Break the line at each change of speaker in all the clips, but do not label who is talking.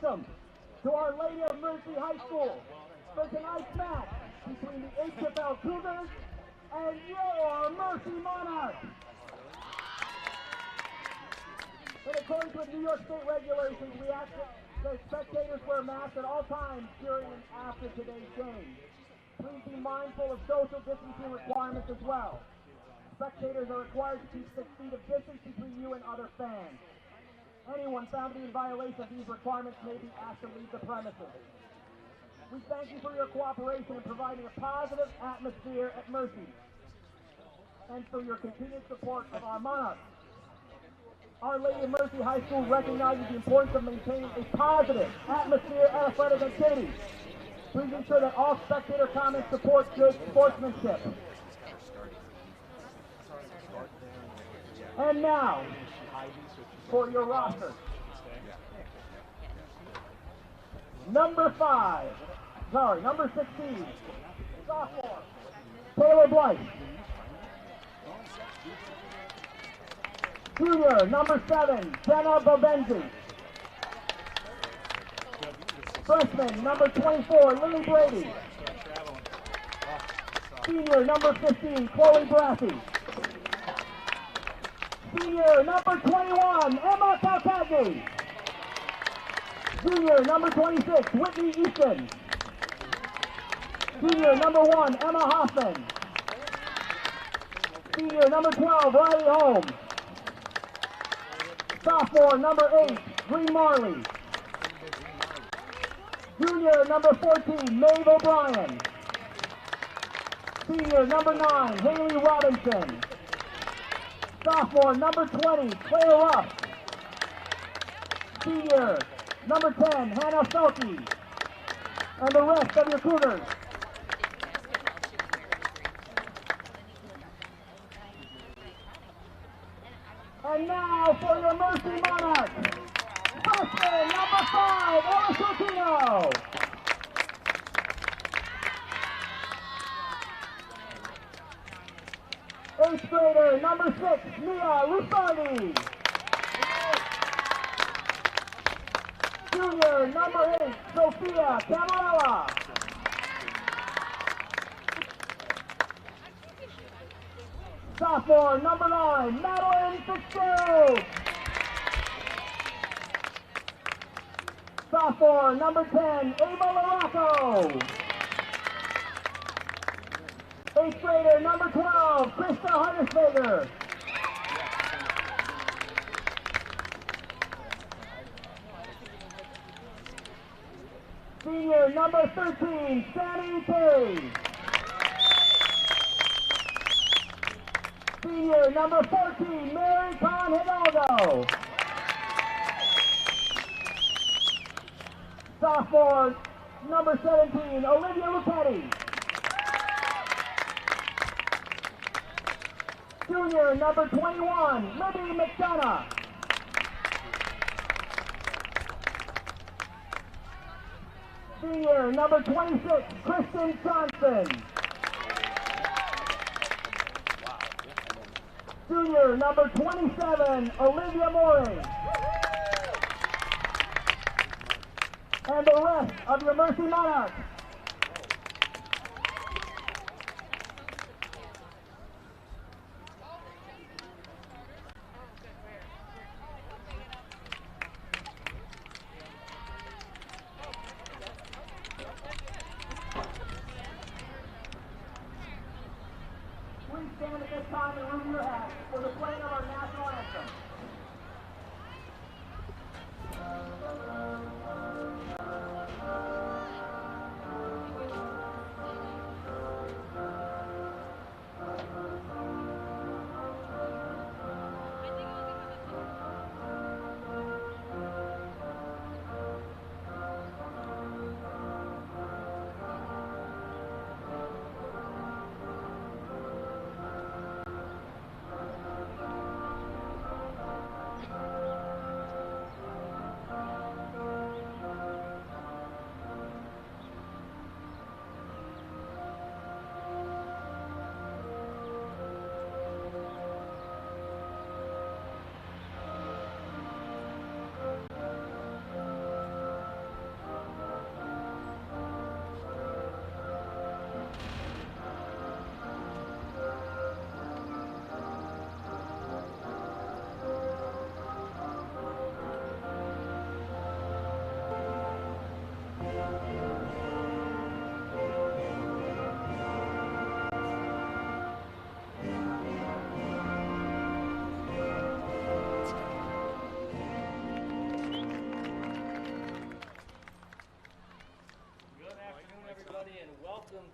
welcome to Our Lady of Mercy High School for tonight's match between the HFL Cougars and your Mercy Monarchs. In accordance with New York State regulations, we ask that spectators wear masks at all times during and after today's game. Please be mindful of social distancing requirements as well. Spectators are required to keep 6 feet of distance between you and other fans. Anyone found to be in violation of these requirements may be asked to leave the premises. We thank you for your cooperation in providing a positive atmosphere at Mercy and for your continued support of our Monarchs. Our Lady of Mercy High School recognizes the importance of maintaining a positive atmosphere at athletic activities. Please ensure that all spectator comments support good sportsmanship. And now, for your roster. Number 16, sophomore, Taylor Blythe. Junior, number 7, Jenna Bobenzi. Freshman, number 24, Lily Brady. Senior, number 15, Chloe Brassey. Senior, number 21, Emma Calcagni. Junior, number 26, Whitney Easton. Junior, number 1, Emma Hoffman. Senior, number 12, Riley Holmes. Sophomore, number 8, Green Marley. Junior, number 14, Maeve O'Brien. Senior, number 9, Haley Robinson. Sophomore, number 20, Claire Ruff. Senior, number 10, Hannah Selke. And the rest of your Cougars. And now for your Mercy Monarchs. Freshman, number 5, Ella Sortino. 8th grader, number 6, Mia Lusardi. Junior, number 8, Sophia Camarella. Sophomore, number 9, Madeline Fitzgerald. Sophomore, number 10, Ava Laraco. 8th grader, number 12, Krista Huntersberger. Senior, number 13, Sammy Terry. Senior, number 14, Mary Con Hidalgo. Sophomore, number 17, Olivia Lupetti. Junior, number 21, Libby McDonough. Senior, number 26, Kristen Johnson. Junior, number 27, Olivia Morey. And the rest of your Mercy Monarchs. Please stand at this time and remove your hats for the playing of our national anthem.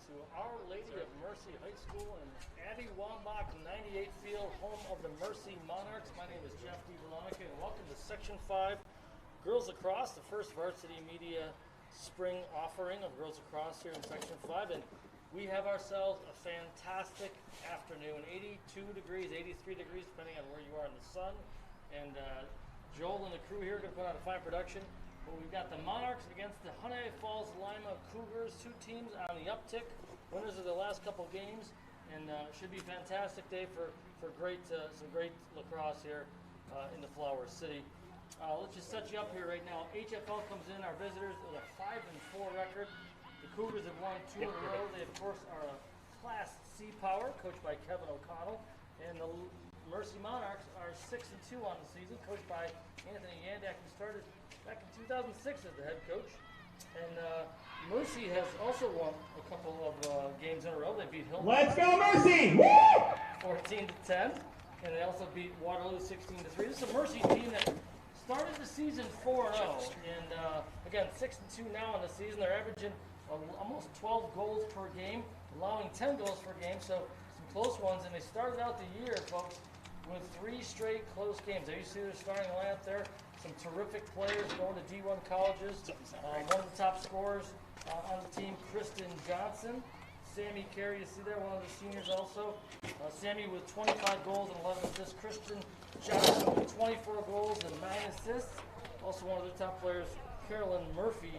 To Our Lady of Mercy High School in Abby Wambach 98 Field, home of the Mercy Monarchs. My name is Jeff DeVeronica, and welcome to Section 5 Girls Lacrosse, the first varsity media spring offering of Girls Lacrosse here in Section 5. And we have ourselves a fantastic afternoon, 82 degrees, 83 degrees, depending on where you are in the sun. And Joel and the crew here are going to put on a fine production. But we've got the Monarchs against the Honey Falls Lima Cougars, two teams on the uptick, winners of the last couple games, and should be a fantastic day for great some great lacrosse here in the Flower City. Let's just set you up here right now. HFL comes in, our visitors, with a 5-4 record. The Cougars have won 2 in a row. They, of course, are a Class C power, coached by Kevin O'Connell, and the Mercy Monarchs are 6-2 on the season, coached by Anthony Yandak, who started back in 2006 as the head coach. And Mercy has also won a couple of games in a row. They beat Hilton.
Let's go, Mercy!
14-10. And they also beat Waterloo 16-3. This is a Mercy team that started the season 4-0. And again, 6-2 now in the season. They're averaging almost 12 goals per game, allowing 10 goals per game. So some close ones. And they started out the year, folks, with 3 straight close games. There you see their starting lineup there. Some terrific players going to D1 colleges. One of the top scorers on the team, Kristen Johnson. Sammy Carey, you see there, one of the seniors also. Sammy with 25 goals and 11 assists. Kristen Johnson with 24 goals and 9 assists. Also one of the top players, Carolyn Murphy.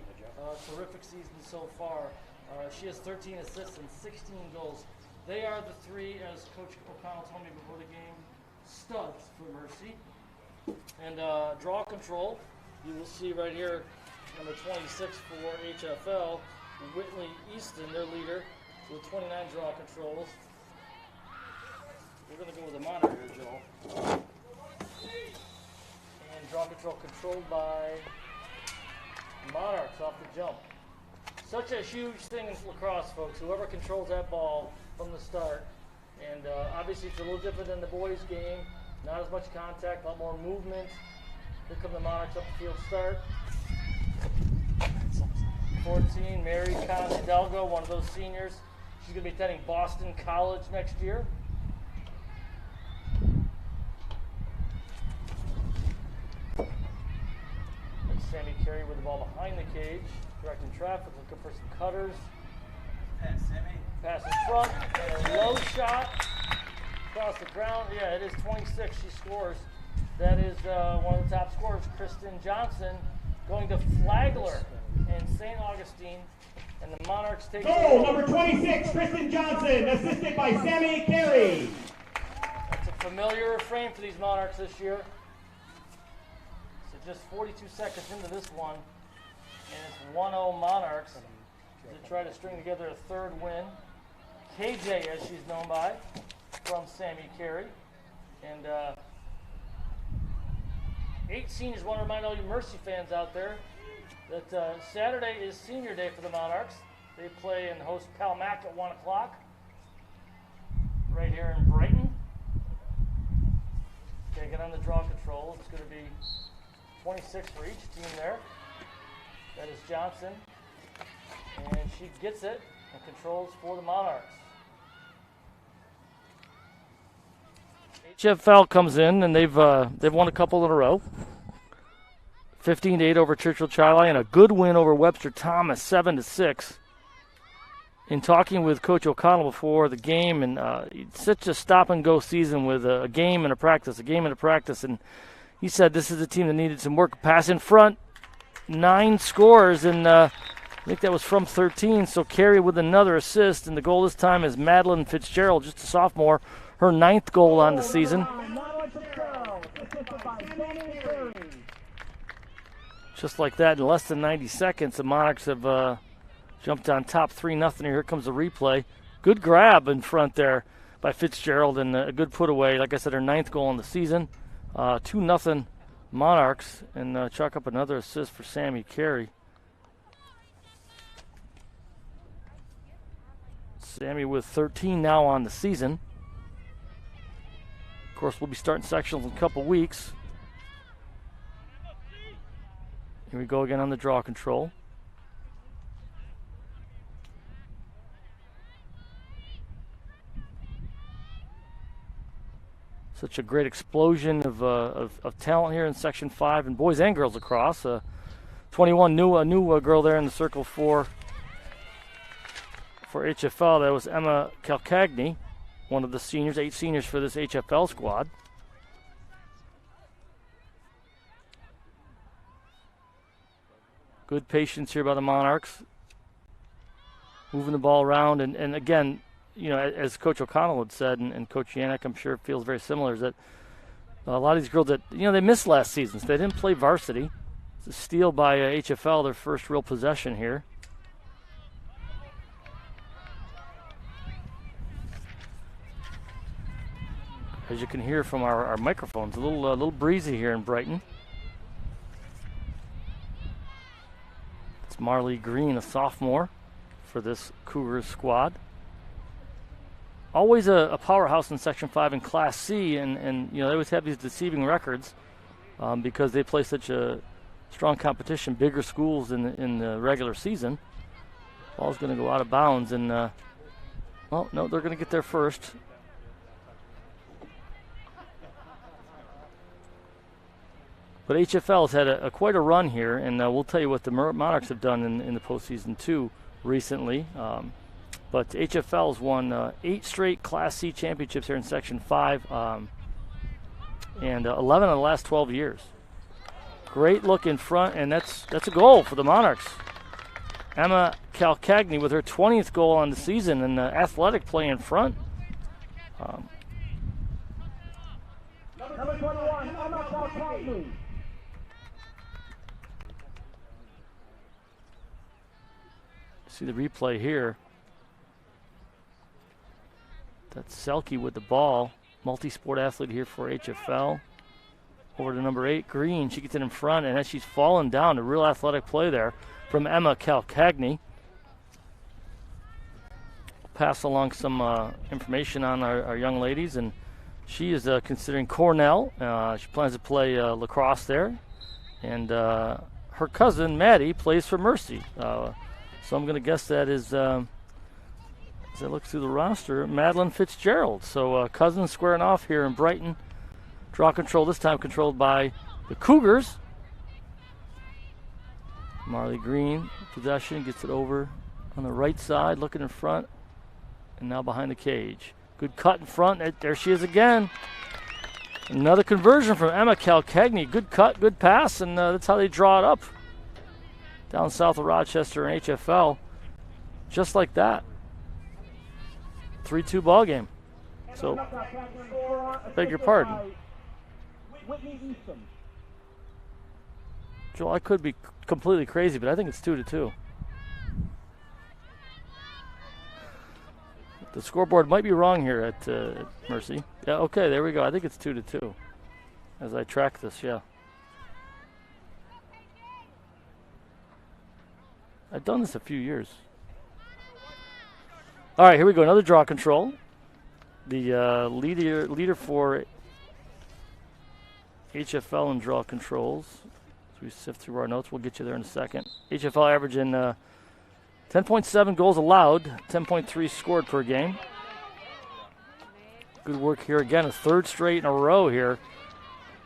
Terrific season so far. She has 13 assists and 16 goals. They are the 3, as Coach O'Connell told me before the game, studs for Mercy. And draw control, you will see right here, number 26 for HFL, Whitley Easton, their leader, with 29 draw controls. We're going to go with a monitor here, Joel. And draw control controlled by Monarchs off the jump. Such a huge thing in lacrosse, folks, whoever controls that ball from the start. And obviously it's a little different than the boys' game. Not as much contact, a lot more movement. Here come the Monarchs up the field start. 14, Mary Con Hidalgo, one of those seniors. She's going to be attending Boston College next year. And Sammy Carey with the ball behind the cage, directing traffic, looking for some cutters.
Pass, Sammy.
Pass in front, and a low shot. Across the ground, yeah, it is 26. She scores. That is one of the top scorers, Kristen Johnson, going to Flagler in St. Augustine, and the Monarchs take
goal number 26, Kristen Johnson, assisted by Sammy Carey.
That's a familiar refrain for these Monarchs this year. So just 42 seconds into this one, and it's 1-0 Monarchs to try to string together a third win. KJ, as she's known by, from Sammy Carey. And 8 seniors. Want to remind all you Mercy fans out there that Saturday is senior day for the Monarchs. They play and host Calmac at 1 o'clock right here in Brighton. Okay, get on the draw control. It's going to be 26 for each team there. That is Johnson. And she gets it and controls for the Monarchs. HFL comes in, and they've won a couple in a row. 15-8 over Churchill Charlie, and a good win over Webster Thomas, 7-6. In talking with Coach O'Connell before the game, and it's such a stop-and-go season with a game and a practice, and he said this is a team that needed some work. Pass in front, 9 scores, and I think that was from 13, so Carey with another assist, and the goal this time is Madeline Fitzgerald, just a sophomore, her 9th goal on the season. Just like that, in less than 90 seconds, the Monarchs have jumped on top 3-0. Here comes the replay. Good grab in front there by Fitzgerald, and a good put away. Like I said, her 9th goal on the season. 2-0 Monarchs, and chalk up another assist for Sammy Carey. Sammy with 13 now on the season. Of course, we'll be starting sectionals in a couple weeks. Here we go again on the draw control. Such a great explosion of talent here in Section 5 and boys and girls lacrosse. 21 a new girl there in the circle for HFL. That was Emma Calcagni, one of the seniors, 8 seniors for this HFL squad. Good patience here by the Monarchs. Moving the ball around. And again, you know, as Coach O'Connell had said, and Coach Yannick, I'm sure, feels very similar, is that a lot of these girls that, you know, they missed last season. So they didn't play varsity. It's a steal by HFL, their first real possession here. As you can hear from our microphones, a little breezy here in Brighton. It's Marley Green, a sophomore for this Cougars squad. Always a powerhouse in Section 5 in Class C, and you know, they always have these deceiving records because they play such a strong competition, bigger schools in the regular season. Ball's going to go out of bounds, and well, no, they're going to get there first. But HFL has had quite a run here, and we'll tell you what the Monarchs have done in the postseason too recently. But HFL has won 8 straight Class C championships here in Section 5, and 11 of the last 12 years. Great look in front, and that's a goal for the Monarchs. Emma Calcagni with her 20th goal on the season, and athletic play in front.
Number 21, Emma Calcagni.
See the replay here. That's Selke with the ball. Multi-sport athlete here for HFL. Over to number 8, Green. She gets it in front, and as she's falling down, a real athletic play there from Emma Calcagni. Pass along some information on our young ladies, and she is considering Cornell. She plans to play lacrosse there. And her cousin, Maddie, plays for Mercy. So I'm going to guess that is, as I look through the roster, Madeline Fitzgerald. So cousins squaring off here in Brighton. Draw control, this time controlled by the Cougars. Marley Green, possession, gets it over on the right side, looking in front, and now behind the cage. Good cut in front. There she is again. Another conversion from Emma Calcagni. Good cut, good pass, and that's how they draw it up. Down south of Rochester in HFL. Just like that. 3-2 ball game. So, beg your pardon. Joel, I could be completely crazy, but I think it's 2-2. The scoreboard might be wrong here at Mercy. Yeah, okay, there we go. I think it's 2-2 as I track this, yeah. I've done this a few years. All right, here we go. Another draw control. The leader for HFL in draw controls. As we sift through our notes, we'll get you there in a second. HFL averaging 10.7 goals allowed, 10.3 scored per game. Good work here again, a third straight in a row here. And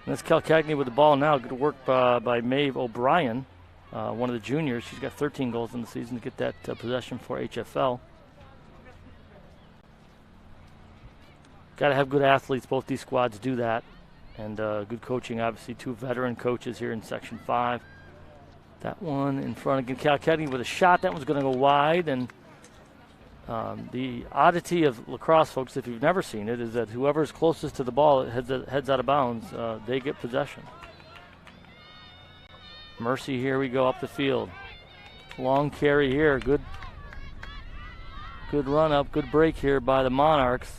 that's Calcagni with the ball now. Good work by Maeve O'Brien, one of the juniors. She's got 13 goals in the season to get that possession for HFL. Got to have good athletes. Both these squads do that. And good coaching, obviously. 2 veteran coaches here in Section 5. That one in front again. Calcagni with a shot. That one's going to go wide. And the oddity of lacrosse, folks, if you've never seen it, is that whoever's closest to the ball heads out of bounds. They get possession. Mercy, here we go up the field. Long carry here. Good run up. Good break here by the Monarchs.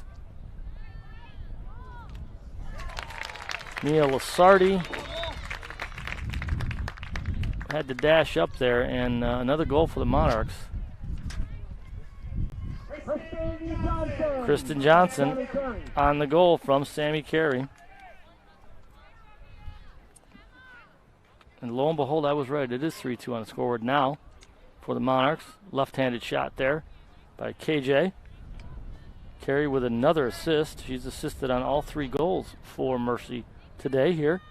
Mia Lasardi had to dash up there, and another goal for the Monarchs. Kristen Johnson on the goal from Sammy Carey. And lo and behold, I was right. It is 3-2 on the scoreboard now for the Monarchs. Left-handed shot there by KJ. Carey with another assist. She's assisted on all 3 goals for Mercy today here.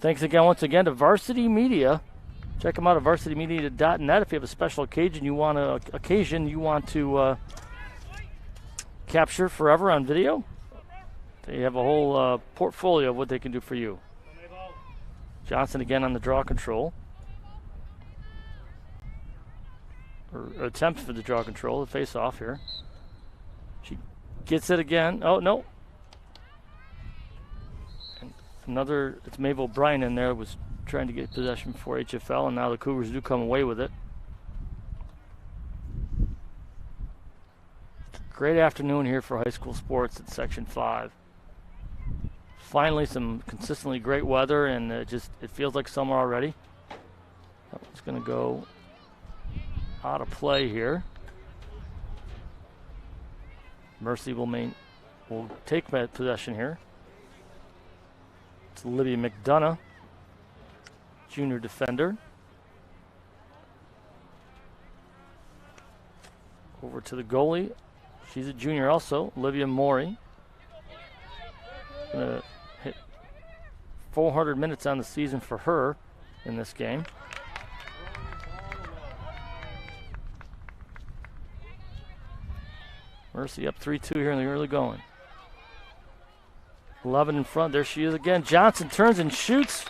Thanks again, once again, to Varsity Media. Check them out at varsitymedia.net if you have a special occasion you want to capture forever on video. They have a whole portfolio of what they can do for you. Johnson again on the draw control. Or attempt for the draw control, the face off here. She gets it again. Oh, no. And another, it's Maeve O'Brien in there, was trying to get possession for HFL, and now the Cougars do come away with it. Great afternoon here for high school sports at Section 5. Finally, some consistently great weather, and it feels like summer already. It's going to go out of play here. Mercy will take possession here. It's Olivia McDonough, junior defender. Over to the goalie. She's a junior also, Olivia Morey. Gonna hit 400 minutes on the season for her in this game. Mercy up 3-2 here in the early going. 11 in front. There she is again. Johnson turns and shoots.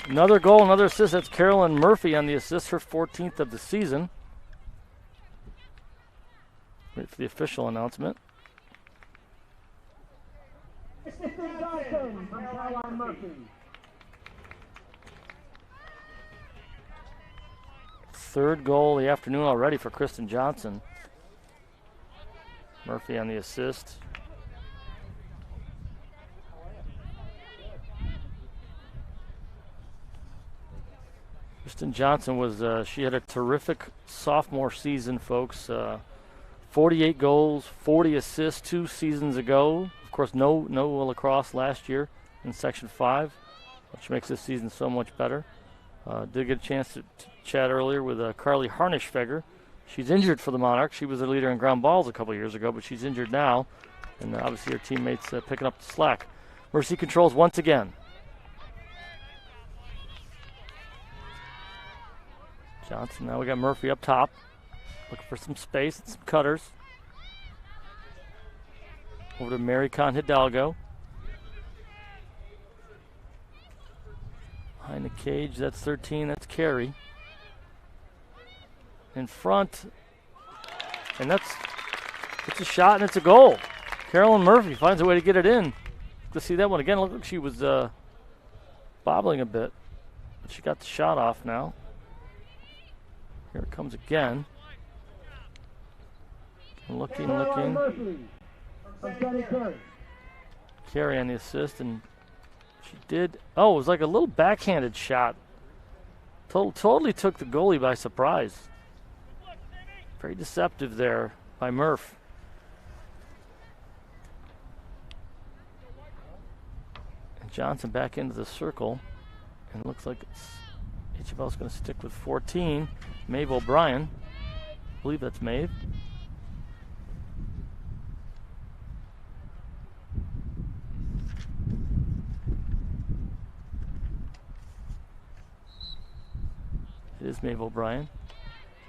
Another goal, another assist. That's Carolyn Murphy on the assist, her 14th of the season. Wait for the official announcement.
Johnson from Caroline Murphy.
Third goal of the afternoon already for Kristen Johnson. Murphy on the assist. Kristen Johnson was, she had a terrific sophomore season, folks. 48 goals, 40 assists 2 seasons ago. Of course, no lacrosse last year in Section 5, which makes this season so much better. Did get a chance to chat earlier with Carly Harnischfeger. She's injured for the Monarchs. She was a leader in ground balls a couple years ago, but she's injured now. And obviously her teammates picking up the slack. Mercy controls once again. Johnson, now we got Murphy up top. Looking for some space and some cutters. Over to Mary Con Hidalgo. Behind the cage, that's 13, that's Carey. In front, and it's a shot and it's a goal. Carolyn Murphy finds a way to get it in. To see that one again, looked like she was bobbling a bit, but she got the shot off now. Here it comes again. Looking. Carey on the assist, and she did. Oh, it was like a little backhanded shot. Totally took the goalie by surprise. Very deceptive there by Murph. And Johnson back into the circle, and it looks like HFL's going to stick with 14. Maeve O'Brien. I believe that's Maeve. It is Maeve O'Brien.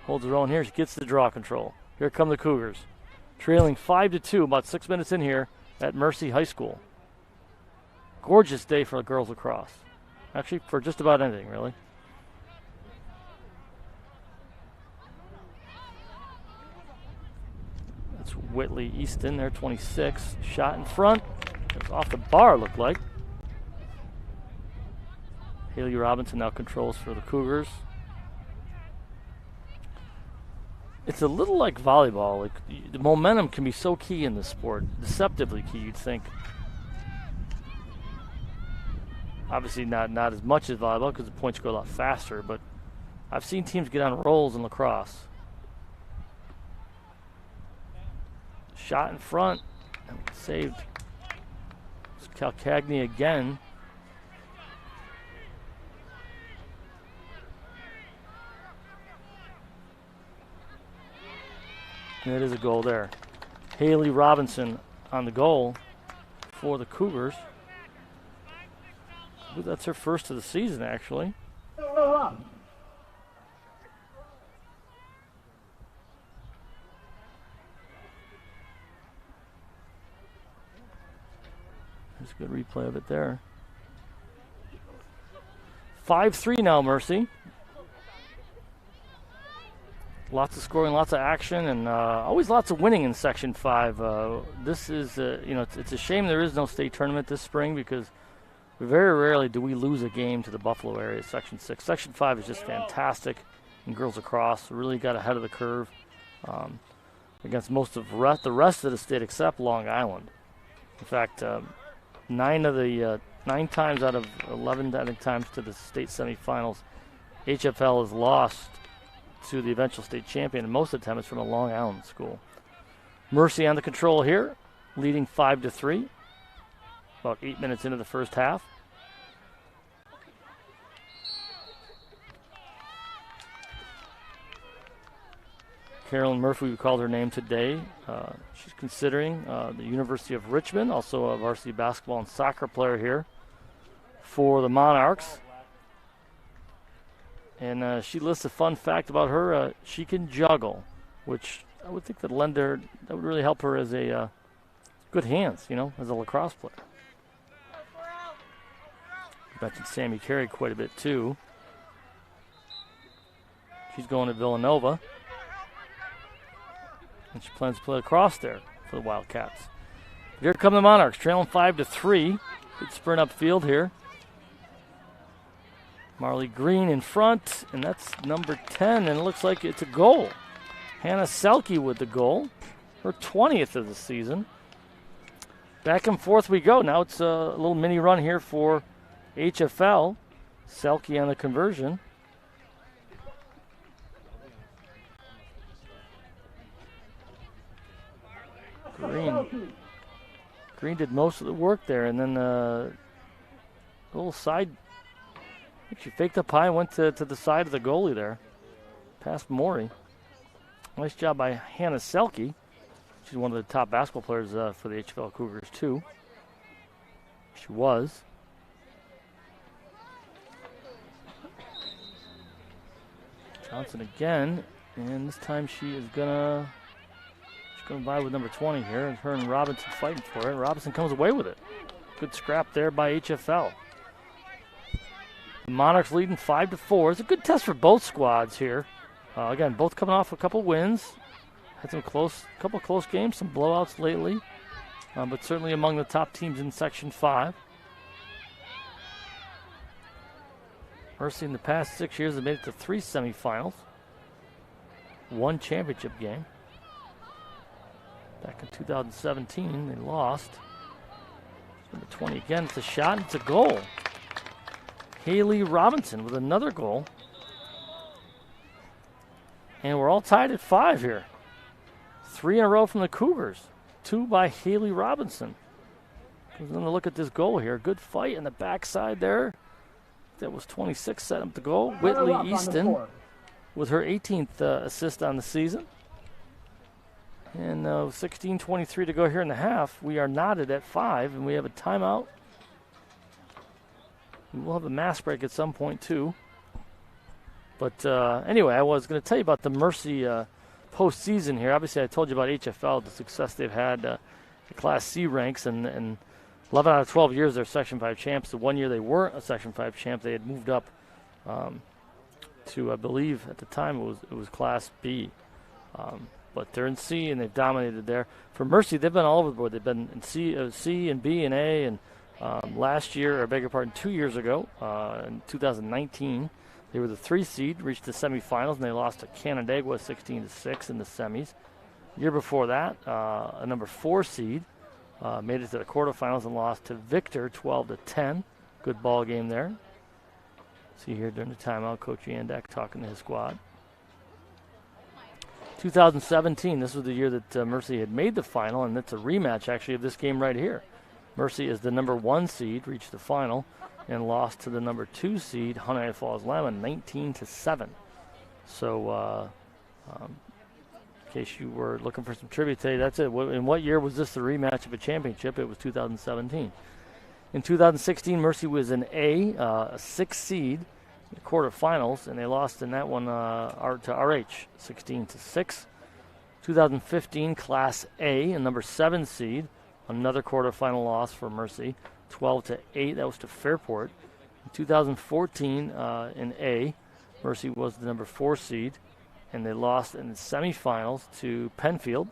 Holds her own here. She gets the draw control. Here come the Cougars. Trailing 5-2, about 6 minutes in here at Mercy High School. Gorgeous day for girls lacrosse. Actually, for just about anything, really. That's Whitley Easton there, 26. Shot in front. It was off the bar, looked like. Haley Robinson now controls for the Cougars. It's a little like volleyball. Like the momentum can be so key in this sport, deceptively key, you'd think. Obviously not as much as volleyball because the points go a lot faster, but I've seen teams get on rolls in lacrosse. Shot in front. Saved. It's Calcagney again. And it is a goal there. Haley Robinson on the goal for the Cougars. I believe that's her first of the season, actually. There's a good replay of it there. 5-3 now, Mercy. Lots of scoring, lots of action, and always lots of winning in Section 5. This is, it's a shame there is no state tournament this spring because very rarely do we lose a game to the Buffalo area, Section 6. Section 5 is just fantastic, and girls lacrosse really got ahead of the curve against most of the rest of the state except Long Island. In fact, 9 times out of 11 times to the state semifinals, HFL has lost to the eventual state champion, and most of the time it's from a Long Island school. Mercy on the control here, leading 5-3. About 8 minutes into the first half. Carolyn Murphy, we called her name today. She's considering the University of Richmond, also a varsity basketball and soccer player here for the Monarchs. And she lists a fun fact about her. She can juggle, which I would think that would really help her as a good hands, as a lacrosse player. I mentioned Sammy Carey quite a bit, too. She's going to Villanova. And she plans to play lacrosse there for the Wildcats. But here come the Monarchs, trailing 5-3. Good sprint upfield here. Marley Green in front, and that's number 10, and it looks like it's a goal. Hannah Selke with the goal, her 20th of the season. Back and forth we go. Now it's a little mini run here for HFL. Selke on the conversion. Green did most of the work there, and then a little side. I think she faked up high and went to the side of the goalie there. Past Maury. Nice job by Hannah Selke. She's one of the top basketball players for the HFL Cougars, too. She was. Johnson again, and this time she's gonna vie with number 20 here. Her and Robinson fighting for it. Robinson comes away with it. Good scrap there by HFL. The Monarchs leading 5-4. It's a good test for both squads here. Again, both coming off a couple wins. Had some couple close games, some blowouts lately, but certainly among the top teams in Section 5. Mercy in the past 6 years have made it to 3 semifinals, 1 championship game. Back in 2017, they lost. Number 20 again, it's a shot, it's a goal. Haley Robinson with another goal. And we're all tied at 5 here. 3 in a row from the Cougars. 2 by Haley Robinson. Comes in to look at this goal here. Good fight in the backside there. That was 26 set up the goal. Whitley Easton with her 18th assist on the season. And 16:23 to go here in the half. We are knotted at 5, and we have a timeout. We'll have a mass break at some point, too. But anyway, I was going to tell you about the Mercy postseason here. Obviously, I told you about HFL, the success they've had, the Class C ranks, and 11 out of 12 years they're Section 5 champs. The one year they weren't a Section 5 champ, they had moved up to, I believe, at the time it was Class B. But they're in C, and they've dominated there. For Mercy, they've been all over the board. They've been in C and B and A, and last year, or beg your pardon, 2 years ago, in 2019, they were the 3 seed, reached the semifinals, and they lost to Canandaigua 16-6 in the semis. Year before that, a number 4 seed made it to the quarterfinals and lost to Victor 12-10. Good ball game there. See here during the timeout, Coach Yandek talking to his squad. 2017, this was the year that Mercy had made the final, and it's a rematch, actually, of this game right here. Mercy, as the number 1 seed, reached the final and lost to the number 2 seed, Hunter Falls Lemon, 19-7. So, in case you were looking for some trivia today, that's it. In what year was this the rematch of a championship? It was 2017. In 2016, Mercy was an A, a 6th seed, in the quarterfinals, and they lost in that one to RH, 16-6. 2015, Class A, a number 7 seed, another quarterfinal loss for Mercy, 12-8. That was to Fairport. In 2014, in A, Mercy was the number 4 seed, and they lost in the semifinals to Penfield,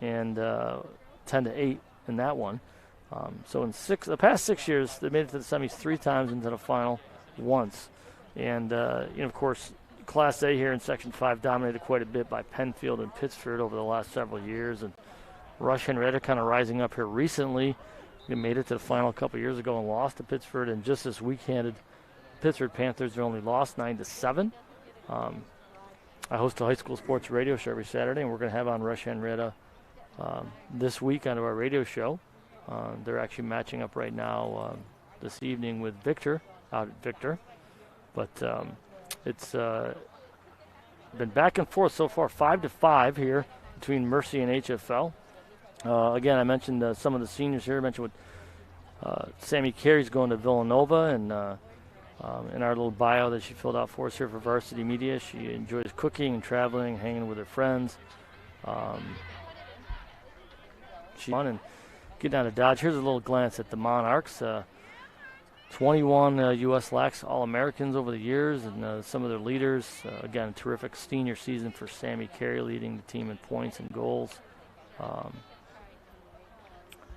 and 10-8 in that one. So in the past 6 years, they made it to the semis 3 times and to the final once. And, of course, Class A here in Section 5 dominated quite a bit by Penfield and Pittsford over the last several years. And Rush Henrietta kind of rising up here recently. They made it to the final a couple years ago and lost to Pittsford. And just this week handed Pittsford Panthers, they only lost 9-7. I host a high school sports radio show every Saturday, and we're going to have on Rush Henrietta this week on our radio show. They're actually matching up right now this evening with Victor, out at Victor. But it's been back and forth so far, 5-5 here between Mercy and HFL. Again, I mentioned some of the seniors here. I mentioned what Sammy Carey's going to Villanova, and in our little bio that she filled out for us here for Varsity Media, she enjoys cooking and traveling, hanging with her friends. She's fun and getting out of Dodge. Here's a little glance at the Monarchs. 21 U.S. Lax All-Americans over the years, and some of their leaders. Again, a terrific senior season for Sammy Carey, leading the team in points and goals.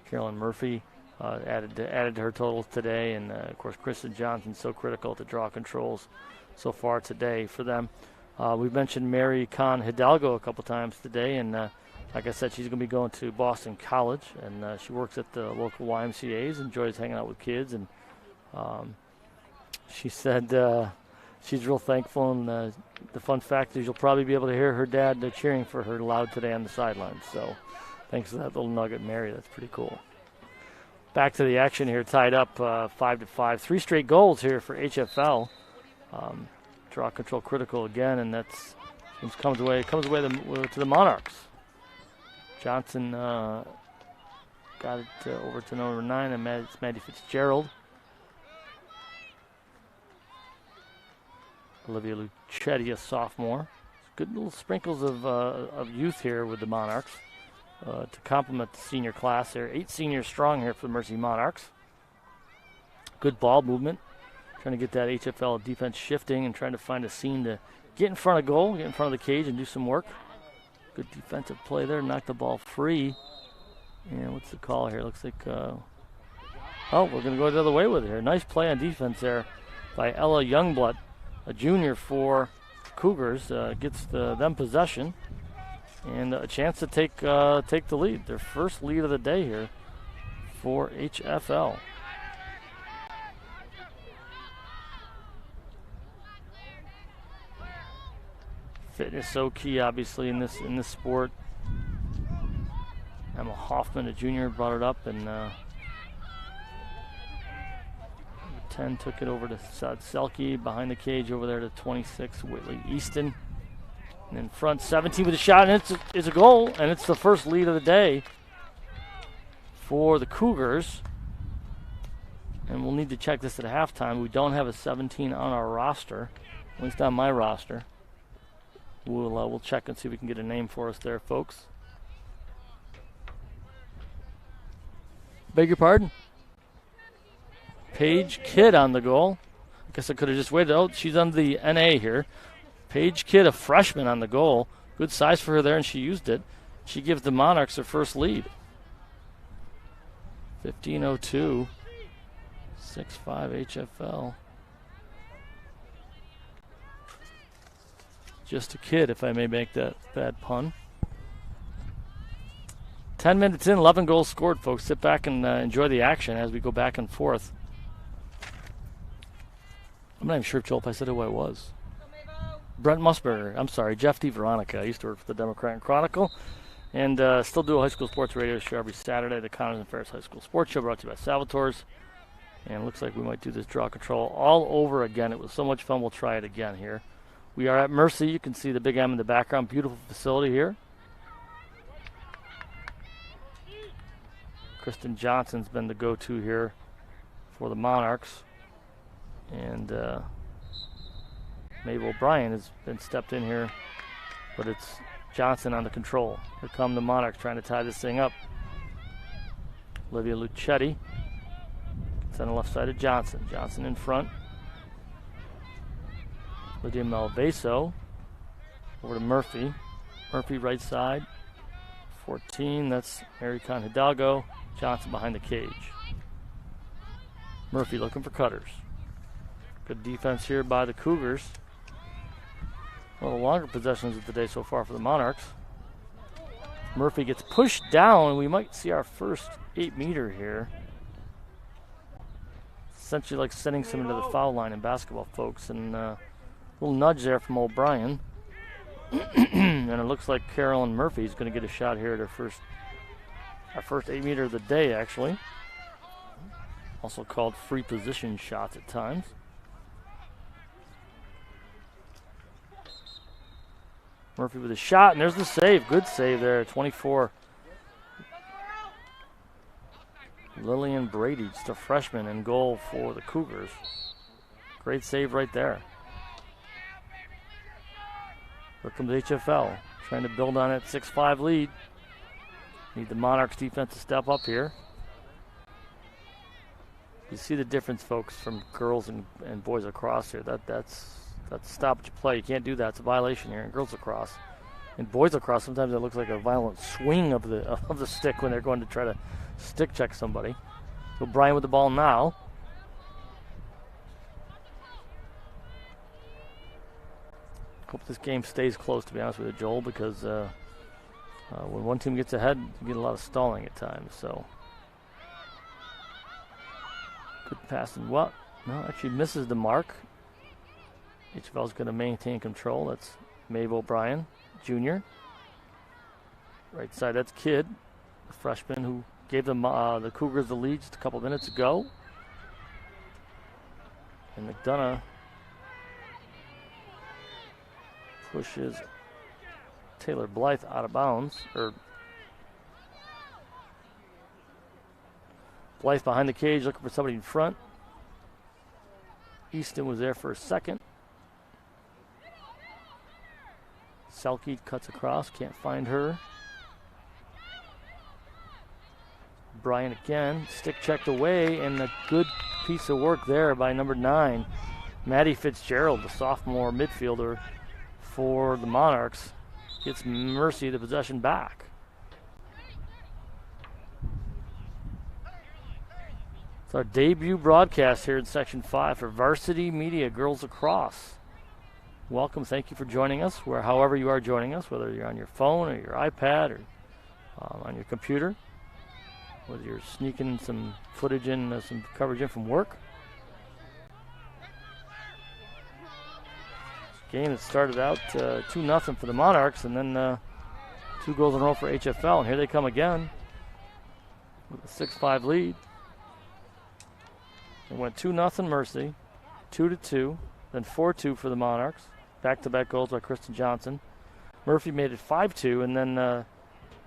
Carolyn Murphy added to her totals today, and of course Kristen Johnson, so critical to draw controls so far today for them. We've mentioned Mary Kahn Hidalgo a couple times today, and like I said, she's going to be going to Boston College, and she works at the local YMCA's, enjoys hanging out with kids, and she said she's real thankful, and the fun fact is you'll probably be able to hear her dad cheering for her loud today on the sidelines. So thanks for that little nugget, Mary. That's pretty cool. Back to the action here, tied up 5-5. 3 straight goals here for HFL. Draw control critical again, and that's comes away to the Monarchs. Johnson got it over to number 9, and it's Maddie Fitzgerald. Olivia Luchetti, a sophomore. Good little sprinkles of youth here with the Monarchs to complement the senior class there. 8 seniors strong here for the Mercy Monarchs. Good ball movement. Trying to get that HFL defense shifting and trying to find a seam to get in front of goal, get in front of the cage and do some work. Good defensive play there. Knock the ball free. And what's the call here? Looks like, we're going to go the other way with it here. Nice play on defense there by Ella Youngblood, a junior for Cougars. Gets them possession and a chance to take the lead. Their first lead of the day here for HFL. Fitness so key, obviously, in this sport. Emma Hoffman, a junior, brought it up, and 10 took it over to Selke behind the cage over there to 26, Whitley Easton. And in front, 17 with a shot, and it's a goal, and it's the first lead of the day for the Cougars. And we'll need to check this at halftime. We don't have a 17 on our roster, at least on my roster. We'll check and see if we can get a name for us there, folks. Beg your pardon? Paige Kidd on the goal. I guess I could have just waited. Oh, she's on the NA here. Paige Kidd, a freshman, on the goal. Good size for her there, and she used it. She gives the Monarchs their first lead. 15:02. 6-5 HFL. Just a kid, if I may make that bad pun. 10 minutes in, 11 goals scored, folks. Sit back and enjoy the action as we go back and forth. I'm not even sure, Joel, if I said who I was. Brent Musburger. I'm sorry, Jeff DeVeronica. I used to work for the Democrat and Chronicle, and still do a high school sports radio show every Saturday, the Connors and Ferris High School Sports Show, brought to you by Salvatore's. And it looks like we might do this draw control all over again. It was so much fun, we'll try it again here. We are at Mercy. You can see the Big M in the background. Beautiful facility here. Kristen Johnson's been the go-to here for the Monarchs. And Maeve O'Brien has been stepped in here, but it's Johnson on the control. Here come the Monarchs trying to tie this thing up. Olivia Lucetti. It's on the left side of Johnson. Johnson in front. Lydia Malveso over to Murphy. Murphy right side. 14, that's Mary Con Hidalgo. Johnson behind the cage. Murphy looking for cutters. Good defense here by the Cougars. One of the longer possessions of the day so far for the Monarchs. Murphy gets pushed down, and we might see our first 8-meter here. Essentially like sending someone to the foul line in basketball, folks. And a little nudge there from O'Brien. And it looks like Carolyn Murphy's going to get a shot here at our first 8-meter of the day, actually. Also called free position shots at times. Murphy with a shot, and there's the save. Good save there, 24. Lillian Brady, just a freshman, in goal for the Cougars. Great save right there. Here comes HFL, trying to build on that 6-5 lead. Need the Monarchs defense to step up here. You see the difference, folks, from girls and boys lacrosse here. That's stoppage play. You can't do that. It's a violation here in girls lacrosse. In boys lacrosse, sometimes it looks like a violent swing of the stick when they're going to try to stick check somebody. So Brian with the ball now. Hope this game stays close, to be honest with you, Joel, because when one team gets ahead, you get a lot of stalling at times. So good pass and what? No, actually misses the mark. HFL's going to maintain control. That's Maeve O'Brien, Jr. Right side, that's Kidd, the freshman who gave them the Cougars the lead just a couple minutes ago. And McDonough pushes Taylor Blythe out of bounds. Or Blythe behind the cage looking for somebody in front. Easton was there for a second. Selke cuts across, can't find her. Bryant again, stick checked away, and a good piece of work there by number 9, Maddie Fitzgerald, the sophomore midfielder for the Monarchs, gets Mercy the possession back. It's our debut broadcast here in Section 5 for Varsity Media Girls Lacrosse. Welcome, thank you for joining us, however you are joining us, whether you're on your phone or your iPad or on your computer, whether you're sneaking some footage in, some coverage in from work. Game that started out 2-0 for the Monarchs, and then 2 goals in a row for HFL, and here they come again with a 6-5 lead. It went 2-0 Mercy, 2-2, then 4-2 for the Monarchs. Back-to-back goals by Kristen Johnson. Murphy made it 5-2, and then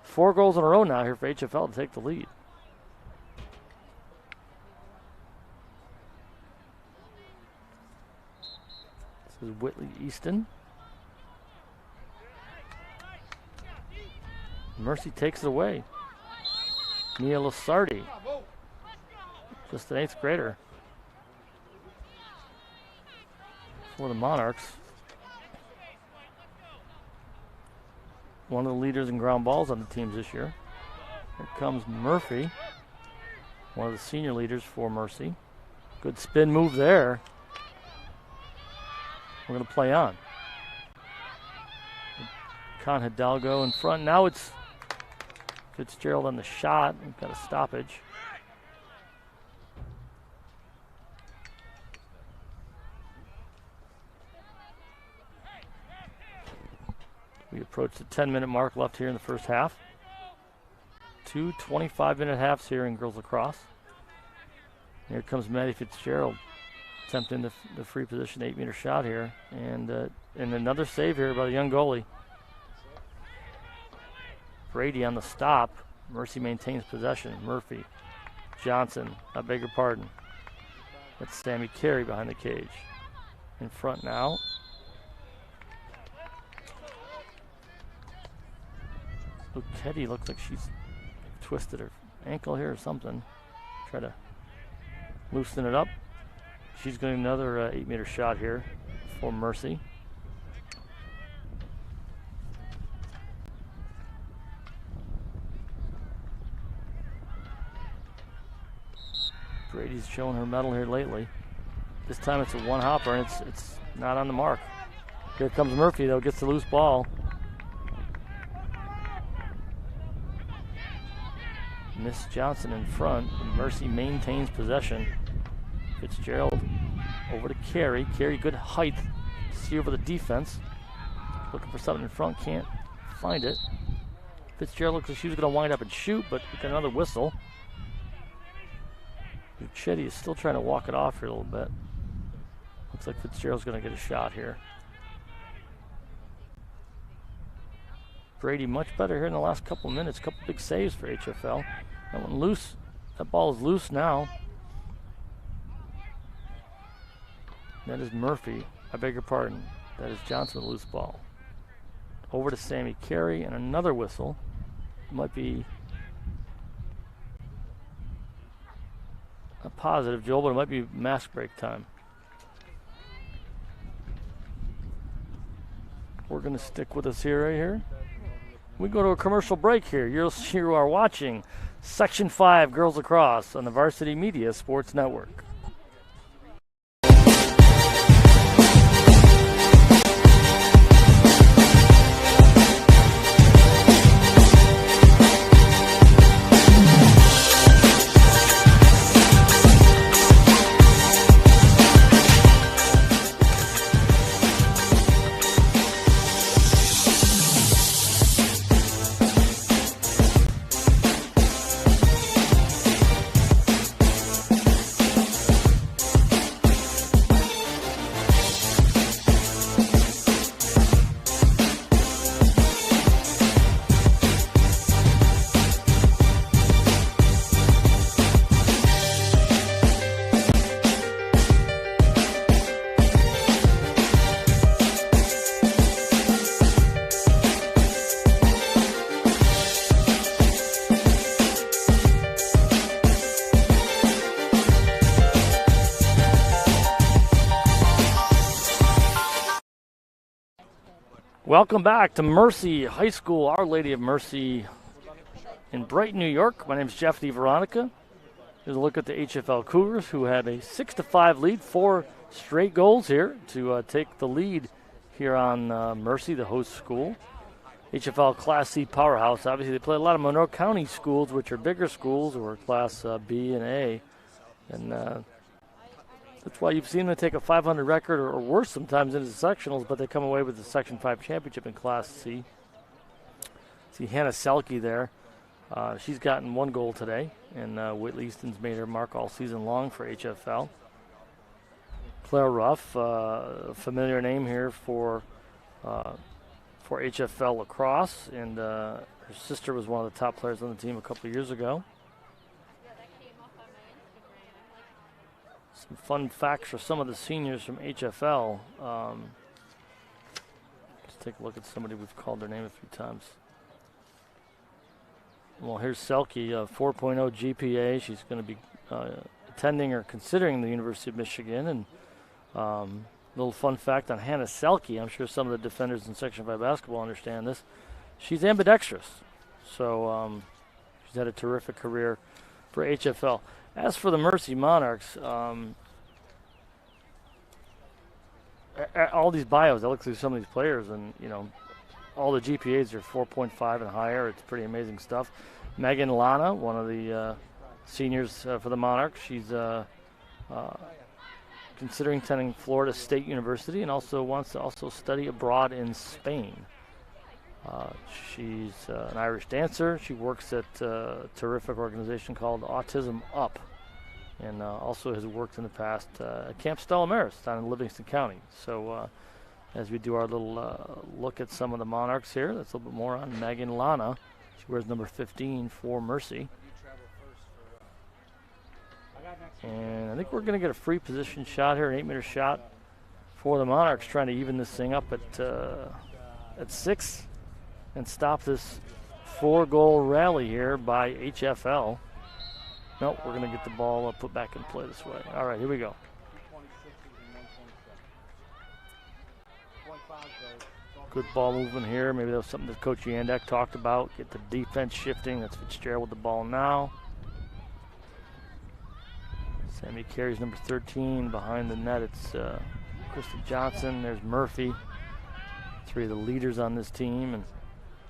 4 goals in a row now here for HFL to take the lead. This is Whitley Easton. Mercy takes it away. Mia Lasardi, just an 8th grader for the Monarchs. One of the leaders in ground balls on the teams this year. Here comes Murphy, one of the senior leaders for Mercy. Good spin move there. We're going to play on. Con Hidalgo in front. Now it's Fitzgerald on the shot. We've got a stoppage. We approach the 10-minute mark left here in the first half. 2 25-minute halves here in girls lacrosse. Here comes Maddie Fitzgerald attempting the free position 8-meter shot here. And another save here by the young goalie. Brady on the stop. Mercy maintains possession. Murphy, Johnson, I beg your pardon. That's Sammy Carey behind the cage. In front now. Luketti looks like she's twisted her ankle here or something. Try to loosen it up. She's getting another 8-meter shot here for Mercy. Brady's showing her medal here lately. This time it's a one-hopper and it's not on the mark. Here comes Murphy though, gets the loose ball. Miss Johnson in front. Mercy maintains possession. Fitzgerald over to Carey. Carey, good height. See over the defense. Looking for something in front, can't find it. Fitzgerald looks like she was going to wind up and shoot, but we got another whistle. Luchetti is still trying to walk it off here a little bit. Looks like Fitzgerald's going to get a shot here. Brady much better here in the last couple of minutes. Couple big saves for HFL. That one loose. That ball is loose now. That is Murphy. I beg your pardon. That is Johnson with a loose ball. Over to Sammy Carey and another whistle. Might be a positive, Joel, but it might be mask break time. We're going to stick with us here, right here. We go to a commercial break here. You are watching Section 5 Girls Lacrosse on the Varsity Media Sports Network. Welcome back to Mercy High School, Our Lady of Mercy in Brighton, New York. My name is Jeff DeVeronica. Here's a look at the HFL Cougars, who had a 6-5 lead, 4 straight goals here to take the lead here on Mercy, the host school. HFL Class C powerhouse. Obviously, they play a lot of Monroe County schools, which are bigger schools, or Class B and A. And that's why you've seen them take a 500 record or worse sometimes into the sectionals, but they come away with the Section 5 championship in Class C. See Hannah Selke there. She's gotten 1 goal today, and Whitley Easton's made her mark all season long for HFL. Claire Ruff, a familiar name here for HFL lacrosse, and her sister was one of the top players on the team a couple of years ago. Some fun facts for some of the seniors from HFL. Let's take a look at somebody we've called their name a few times. Well, here's Selke, 4.0 GPA. She's going to be attending or considering the University of Michigan. And little fun fact on Hannah Selke, I'm sure some of the defenders in Section 5 basketball understand this. She's ambidextrous. So she's had a terrific career for HFL. As for the Mercy Monarchs, all these bios, I look through some of these players, and all the GPAs are 4.5 and higher. It's pretty amazing stuff. Megan Lana, one of the seniors for the Monarchs, she's considering attending Florida State University and also wants to study abroad in Spain. She's an Irish dancer. She works at a terrific organization called Autism Up, and also has worked in the past at Camp Stella Maris down in Livingston County. So as we do our little look at some of the Monarchs here, that's a little bit more on Megan Lana. She wears number 15 for Mercy. And I think we're going to get a free position shot here, an 8-meter shot for the Monarchs, trying to even this thing up at 6 and stop this 4-goal rally here by HFL. Nope, we're going to get the ball put back in play this way. All right, here we go. Good ball movement here. Maybe that was something that Coach Yandek talked about. Get the defense shifting. That's Fitzgerald with the ball now. Sammy carries number 13. Behind the net, it's Kristen Johnson. There's Murphy. 3 of the leaders on this team. And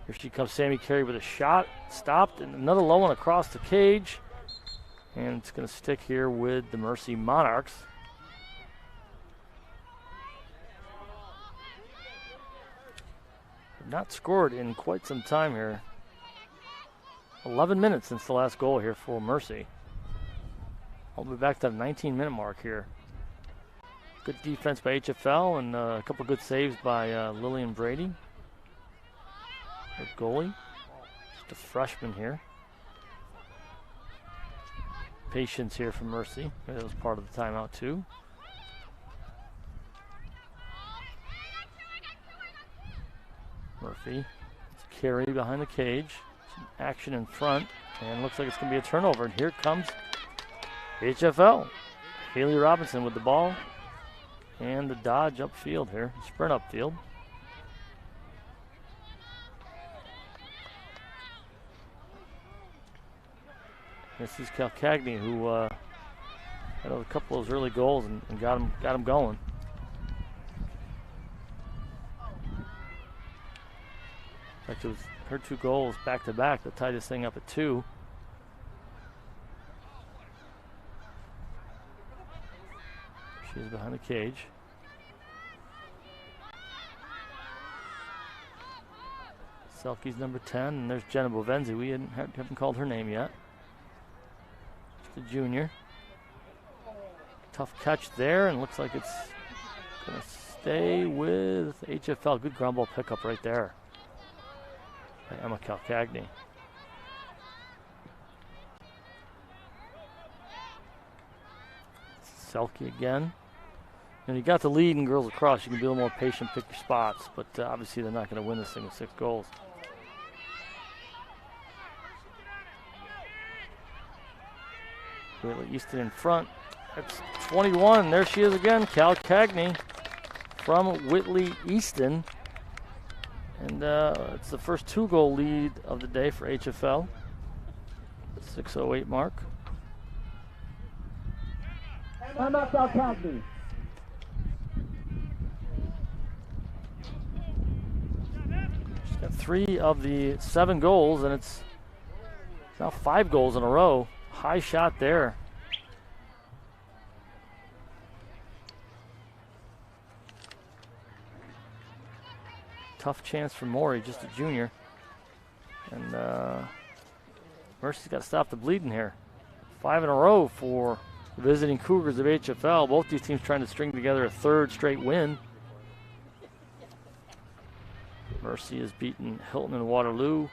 here she comes, Sammy Carey with a shot. Stopped, and another low one across the cage. And it's going to stick here with the Mercy Monarchs. Have not scored in quite some time here. 11 minutes since the last goal here for Mercy. All the way back to the 19-minute mark here. Good defense by HFL and a couple good saves by Lillian Brady. Her goalie, just a freshman here. Patience here from Mercy. Maybe that was part of the timeout too. Murphy, it's Carey behind the cage. Some action in front, and looks like it's going to be a turnover. And here comes HFL. Haley Robinson with the ball. And the dodge upfield here, sprint upfield. This is Calcagney, who had a couple of those early goals and got him going. In fact, it was her 2 goals back to back that tied this thing up at 2. She's behind the cage. Selke's number 10, and there's Jenna Bovenzi. We haven't called her name yet. Just a junior. Tough catch there, and looks like it's going to stay with HFL. Good ground ball pickup right there by Emma Calcagney. Selke again. And you got the lead in girls lacrosse. You can be a little more patient, pick your spots, but obviously they're not going to win this thing with 6 goals. Whitley Easton in front. That's 21. There she is again, Calcagney from Whitley Easton. And it's the first 2-goal lead of the day for HFL. The 6:08 mark.
Emma Calcagney.
She's got 3 of the 7 goals, and it's now 5 goals in a row. High shot there. Tough chance for Maury, just a junior. And Mercy's got to stop the bleeding here. 5 in a row for the visiting Cougars of HFL. Both these teams trying to string together a 3rd straight win. Mercy has beaten Hilton and Waterloo,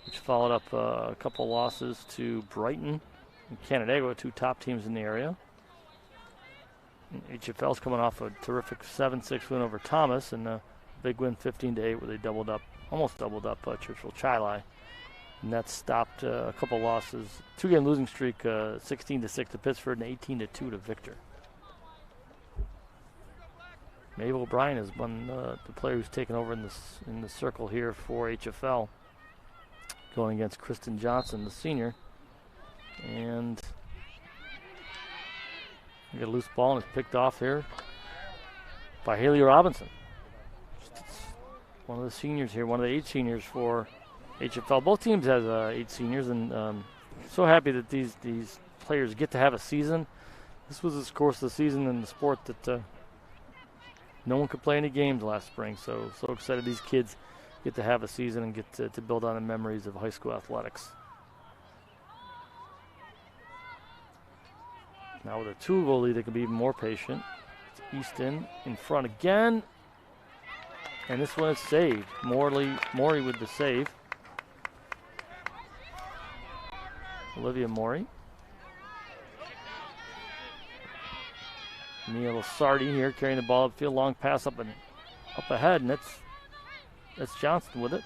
which followed up a couple losses to Brighton and Canandaigua, 2 top teams in the area. And HFL's coming off a terrific 7-6 win over Thomas, and a big win 15-8 where they almost doubled up Churchill Chili. And that stopped a couple losses, 2-game losing streak, 16-6 to Pittsford and 18-2 to Victor. Maeve O'Brien is one the player who's taken over in the circle here for HFL, going against Kristen Johnson, the senior. And we get a loose ball, and it's picked off here by Haley Robinson. One of the seniors here, one of the 8 seniors for HFL. Both teams have 8 seniors, and so happy that these players get to have a season. This was, of course, the season in the sport that no one could play any games last spring. So excited these kids get to have a season and get to build on the memories of high school athletics. Now with a 2-goal lead, they can be even more patient. It's Easton in front again. And this one is saved. Morey with the save. Olivia Morey. Mia Lasardi here carrying the ball upfield. Long pass up ahead, and that's Johnson with it.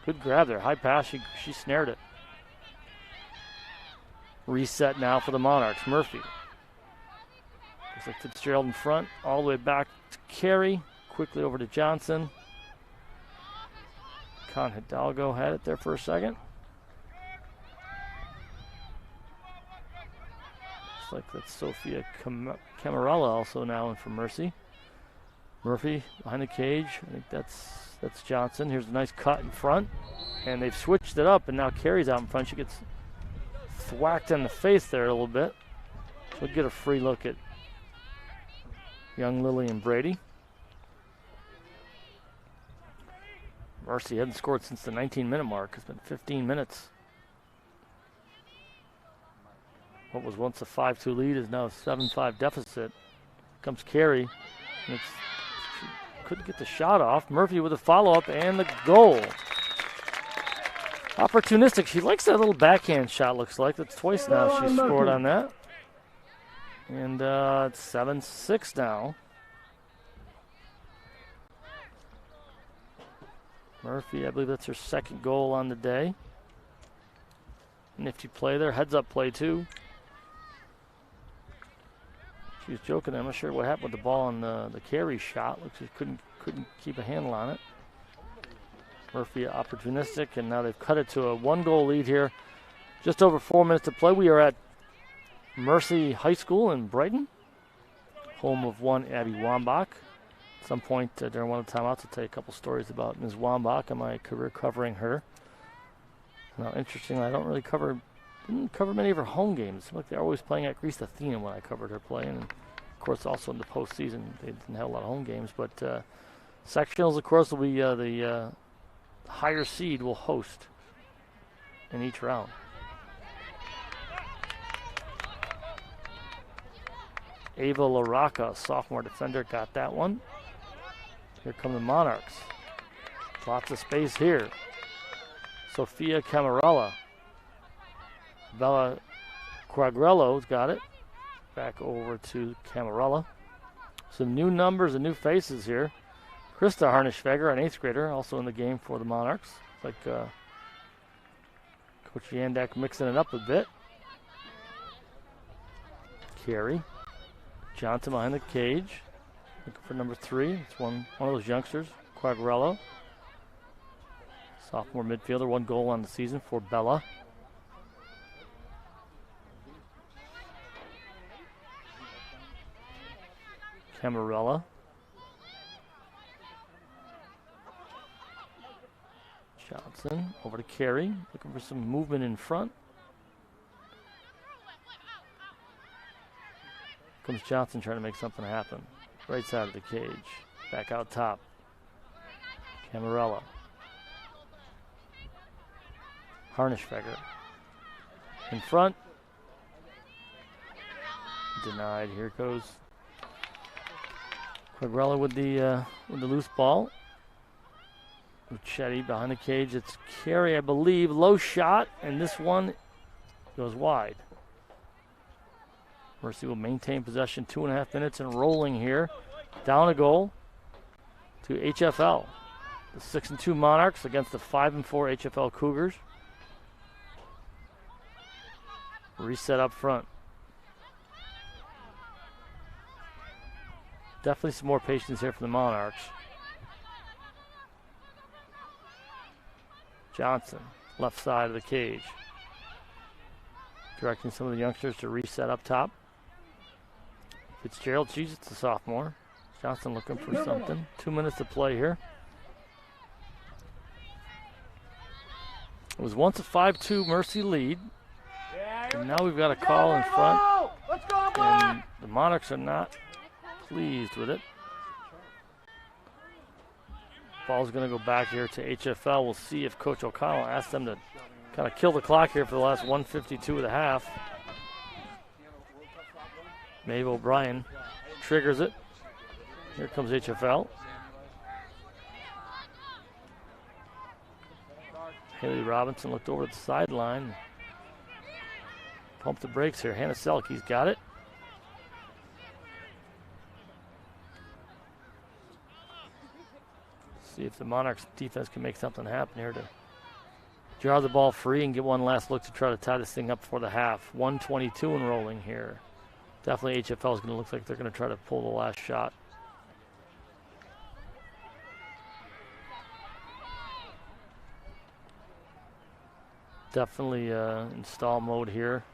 Good grab there. High pass. She snared it. Reset now for the Monarchs. Murphy. Looks like Fitzgerald in front. All the way back to Carey. Quickly over to Johnson. Con Hidalgo had it there for a second. Looks like that's Sophia Camarella also now in for Mercy. Murphy behind the cage. I think that's Johnson. Here's a nice cut in front. And they've switched it up, and now Carey's out in front. She gets thwacked in the face there a little bit. So we'll get a free look at young Lillian Brady. Mercy hadn't scored since the 19-minute mark. It's been 15 minutes. What was once a 5-2 lead is now a 7-5 deficit. Comes Carey. And she couldn't get the shot off. Murphy with a follow-up and the goal. Opportunistic. She likes that little backhand shot, looks like. That's twice now she's scored on that. And it's 7-6 now. Murphy, I believe that's her second goal on the day. Nifty play there. Heads-up play, too. She was joking. I'm not sure what happened with the ball on the Carey shot. Looks like she couldn't keep a handle on it. Murphy opportunistic, and now they've cut it to a 1-goal lead here. Just over 4 minutes to play. We are at Mercy High School in Brighton, home of one Abby Wambach. At some point during one of the timeouts, I'll tell you a couple stories about Ms. Wambach and my career covering her. Now, interestingly, I didn't cover many of her home games. Like they're always playing at Greece Athena when I covered her playing. And of course, also in the postseason, they didn't have a lot of home games. But sectionals, of course, will be the higher seed will host in each round. Ava LaRocca, sophomore defender, got that one. Here come the Monarchs. Lots of space here. Sophia Camarella. Bella Quagrello's got it. Back over to Camarella. Some new numbers and new faces here. Krista Harnischweger, an 8th grader, also in the game for the Monarchs. It's like Coach Yandak mixing it up a bit. Carey. Johnson behind the cage. Looking for number 3. It's one of those youngsters, Quagrello. Sophomore midfielder, 1 goal on the season for Bella. Camarella. Johnson over to Carey, looking for some movement in front. Comes Johnson trying to make something happen. Right side of the cage. Back out top. Camarella. Harnischweger. In front. Denied. Here goes Quagrella with the loose ball. Uchetti behind the cage. It's Carey, I believe. Low shot, and this one goes wide. Mercy will maintain possession 2.5 minutes and rolling here. Down a goal to HFL. The 6-2 Monarchs against the 5-4 HFL Cougars. Reset up front. Definitely some more patience here for the Monarchs. Johnson, left side of the cage. Directing some of the youngsters to reset up top. Fitzgerald, it's the sophomore. Johnson looking for something. 2 minutes to play here. It was once a 5-2 Mercy lead. And now we've got a call in front. And the Monarchs are not pleased with it. Ball's going to go back here to HFL. We'll see if Coach O'Connell asks them to kind of kill the clock here for the last 1:52 of the half. Maeve O'Brien triggers it. Here comes HFL. Haley Robinson looked over to the sideline. Pump the brakes here. Hannah Selke's got it. See if the Monarchs defense can make something happen here to draw the ball free and get one last look to try to tie this thing up before the half. 1:22 and rolling here. Definitely HFL is going to look like they're going to try to pull the last shot. Definitely install mode here.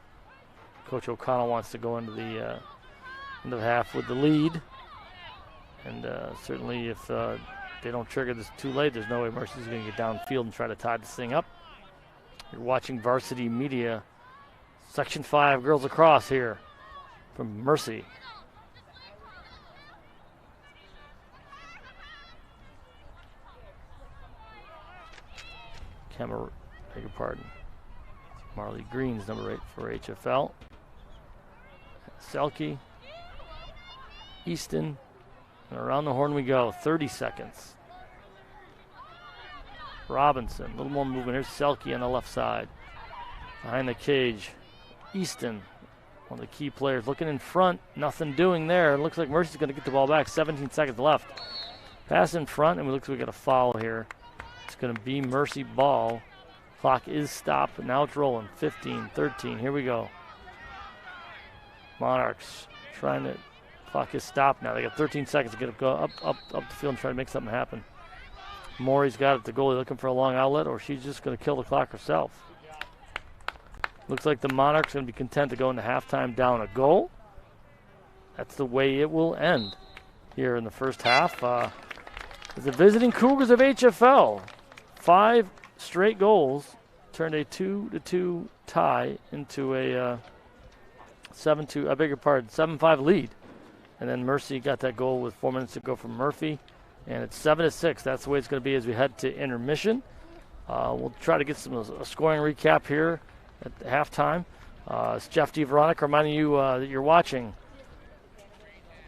Coach O'Connell wants to go into the half with the lead. And certainly if they don't trigger this too late, there's no way Mercy's going to get downfield and try to tie this thing up. You're watching Varsity Media, Section 5 Girls Lacrosse here from Mercy. Beg your pardon. Marley Green's number 8 for HFL. Selke, Easton, and around the horn we go. 30 seconds. Robinson, a little more movement. Here's Selke on the left side. Behind the cage, Easton, one of the key players, looking in front. Nothing doing there. It looks like Mercy's going to get the ball back. 17 seconds left. Pass in front, and it looks like we got a foul here. It's going to be Mercy ball. Clock is stopped, but now it's rolling. 15, 13, here we go. Monarchs trying to, clock is stopped now. They got 13 seconds to get it go up the field and try to make something happen. Maury's got it, the goalie looking for a long outlet, or she's just going to kill the clock herself. Looks like the Monarchs are going to be content to go into halftime down a goal. That's the way it will end here in the first half. The visiting Cougars of HFL, 5 straight goals turned a 2-2 tie into a 7-5 lead. And then Mercy got that goal with 4 minutes to go from Murphy. And it's 7-6. That's the way it's going to be as we head to intermission. We'll try to get a scoring recap here at the halftime. It's Jeff D. Veronica reminding you that you're watching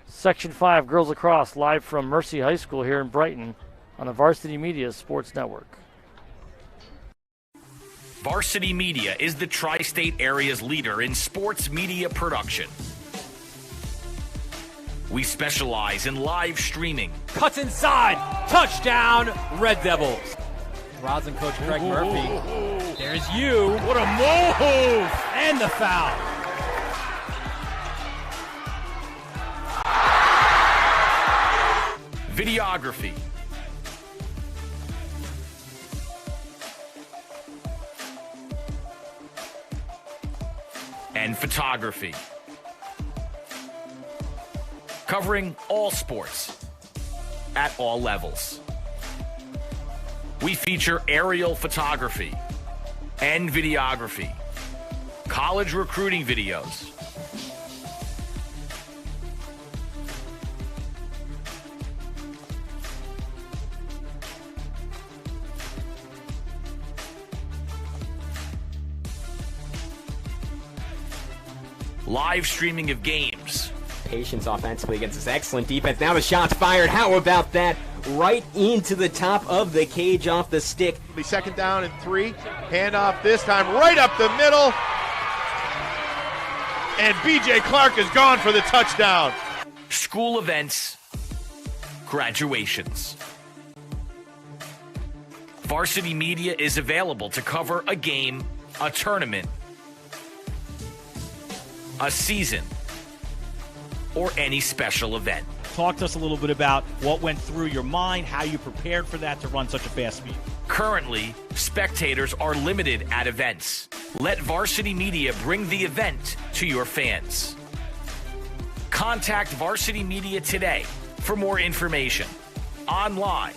Section 5 Girls Lacrosse live from Mercy High School here in Brighton on the Varsity Media Sports Network.
Varsity Media is the tri-state area's leader in sports media production. We specialize in live streaming.
Cuts inside. Touchdown, Red Devils. Rosin coach Greg Murphy. There's you. What a move. And the foul.
Videography. And photography. Covering all sports at all levels. We feature aerial photography and videography, college recruiting videos, live streaming of games.
Patience offensively against this excellent defense. Now the shot's fired. How about that? Right into the top of the cage off the stick.
Be second down and 3. Handoff this time right up the middle. And B.J. Clark is gone for the touchdown.
School events, graduations. Varsity Media is available to cover a game, a tournament, a season, or any special event.
Talk to us a little bit about what went through your mind, how you prepared for that to run such a fast meet.
Currently, spectators are limited at events. Let Varsity Media bring the event to your fans. Contact Varsity Media today for more information. Online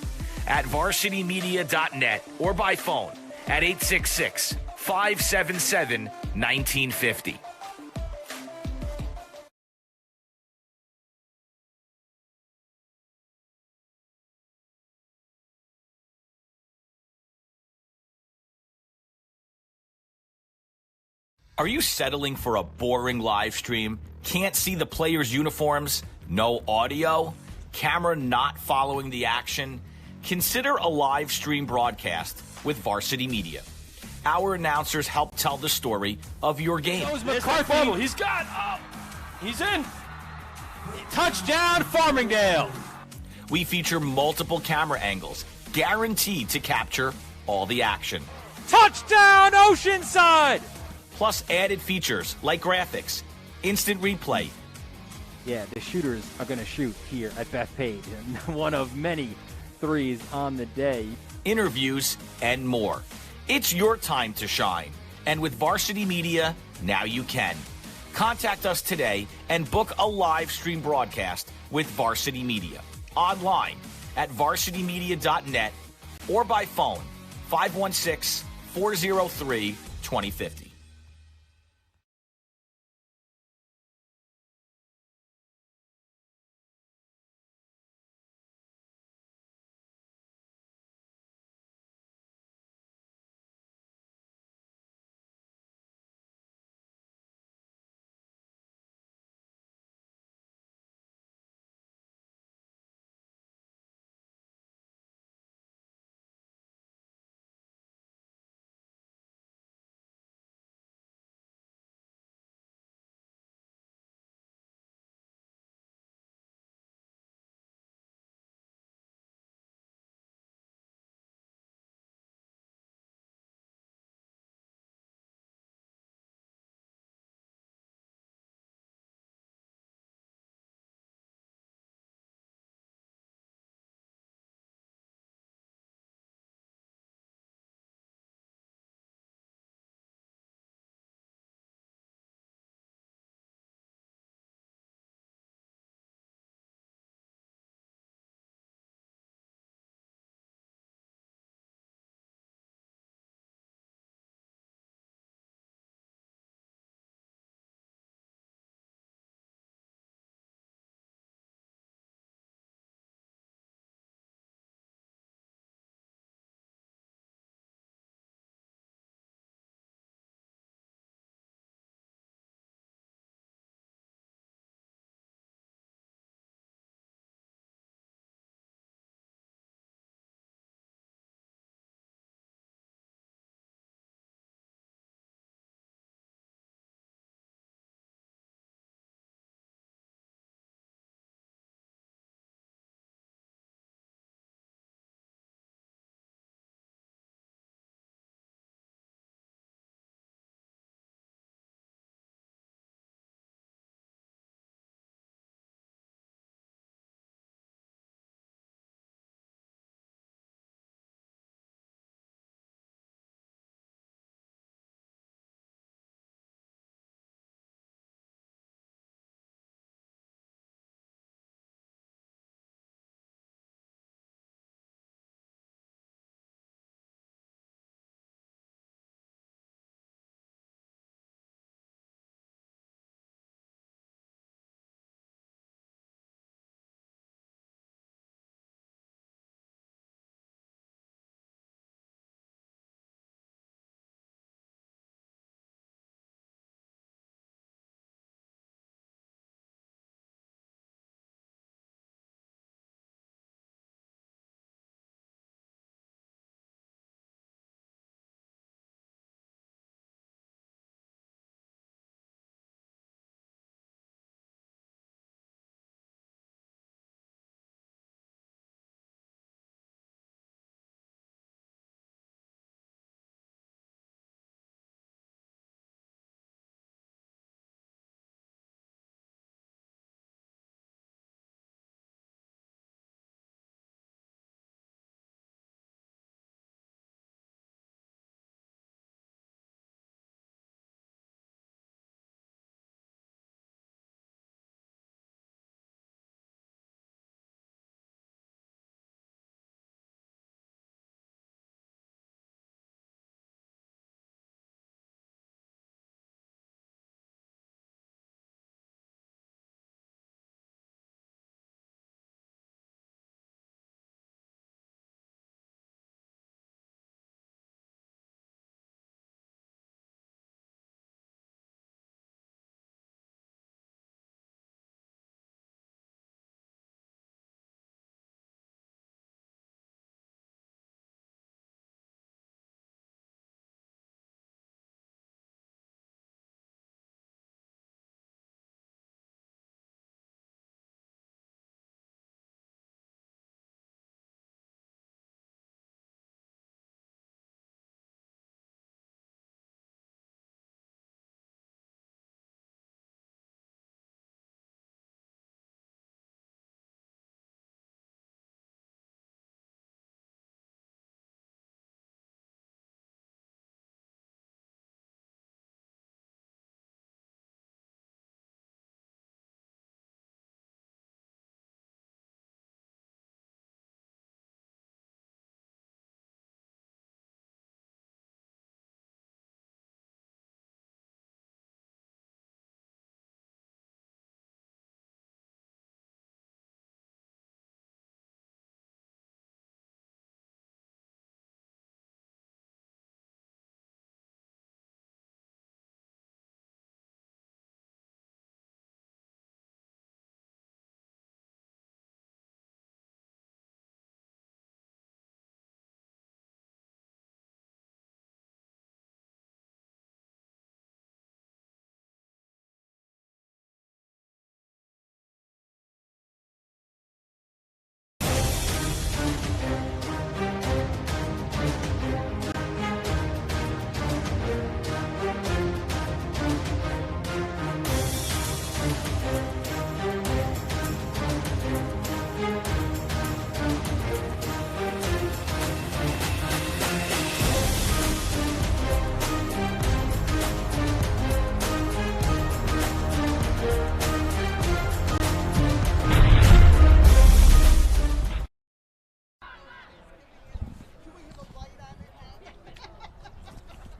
at varsitymedia.net or by phone at 866-577-1950. Are you settling for a boring live stream? Can't see the players' uniforms? No audio? Camera not following the action? Consider a live stream broadcast with Varsity Media. Our announcers help tell the story of your game.
McCarthy. He's got up. He's in. Touchdown, Farmingdale.
We feature multiple camera angles, guaranteed to capture all the action.
Touchdown, Oceanside.
Plus added features like graphics, instant replay.
Yeah, the shooters are going to shoot here at Bethpage, and one of many threes on the day.
Interviews, and more. It's your time to shine. And with Varsity Media, now you can. Contact us today and book a live stream broadcast with Varsity Media. Online at varsitymedia.net or by phone 516-403-2050.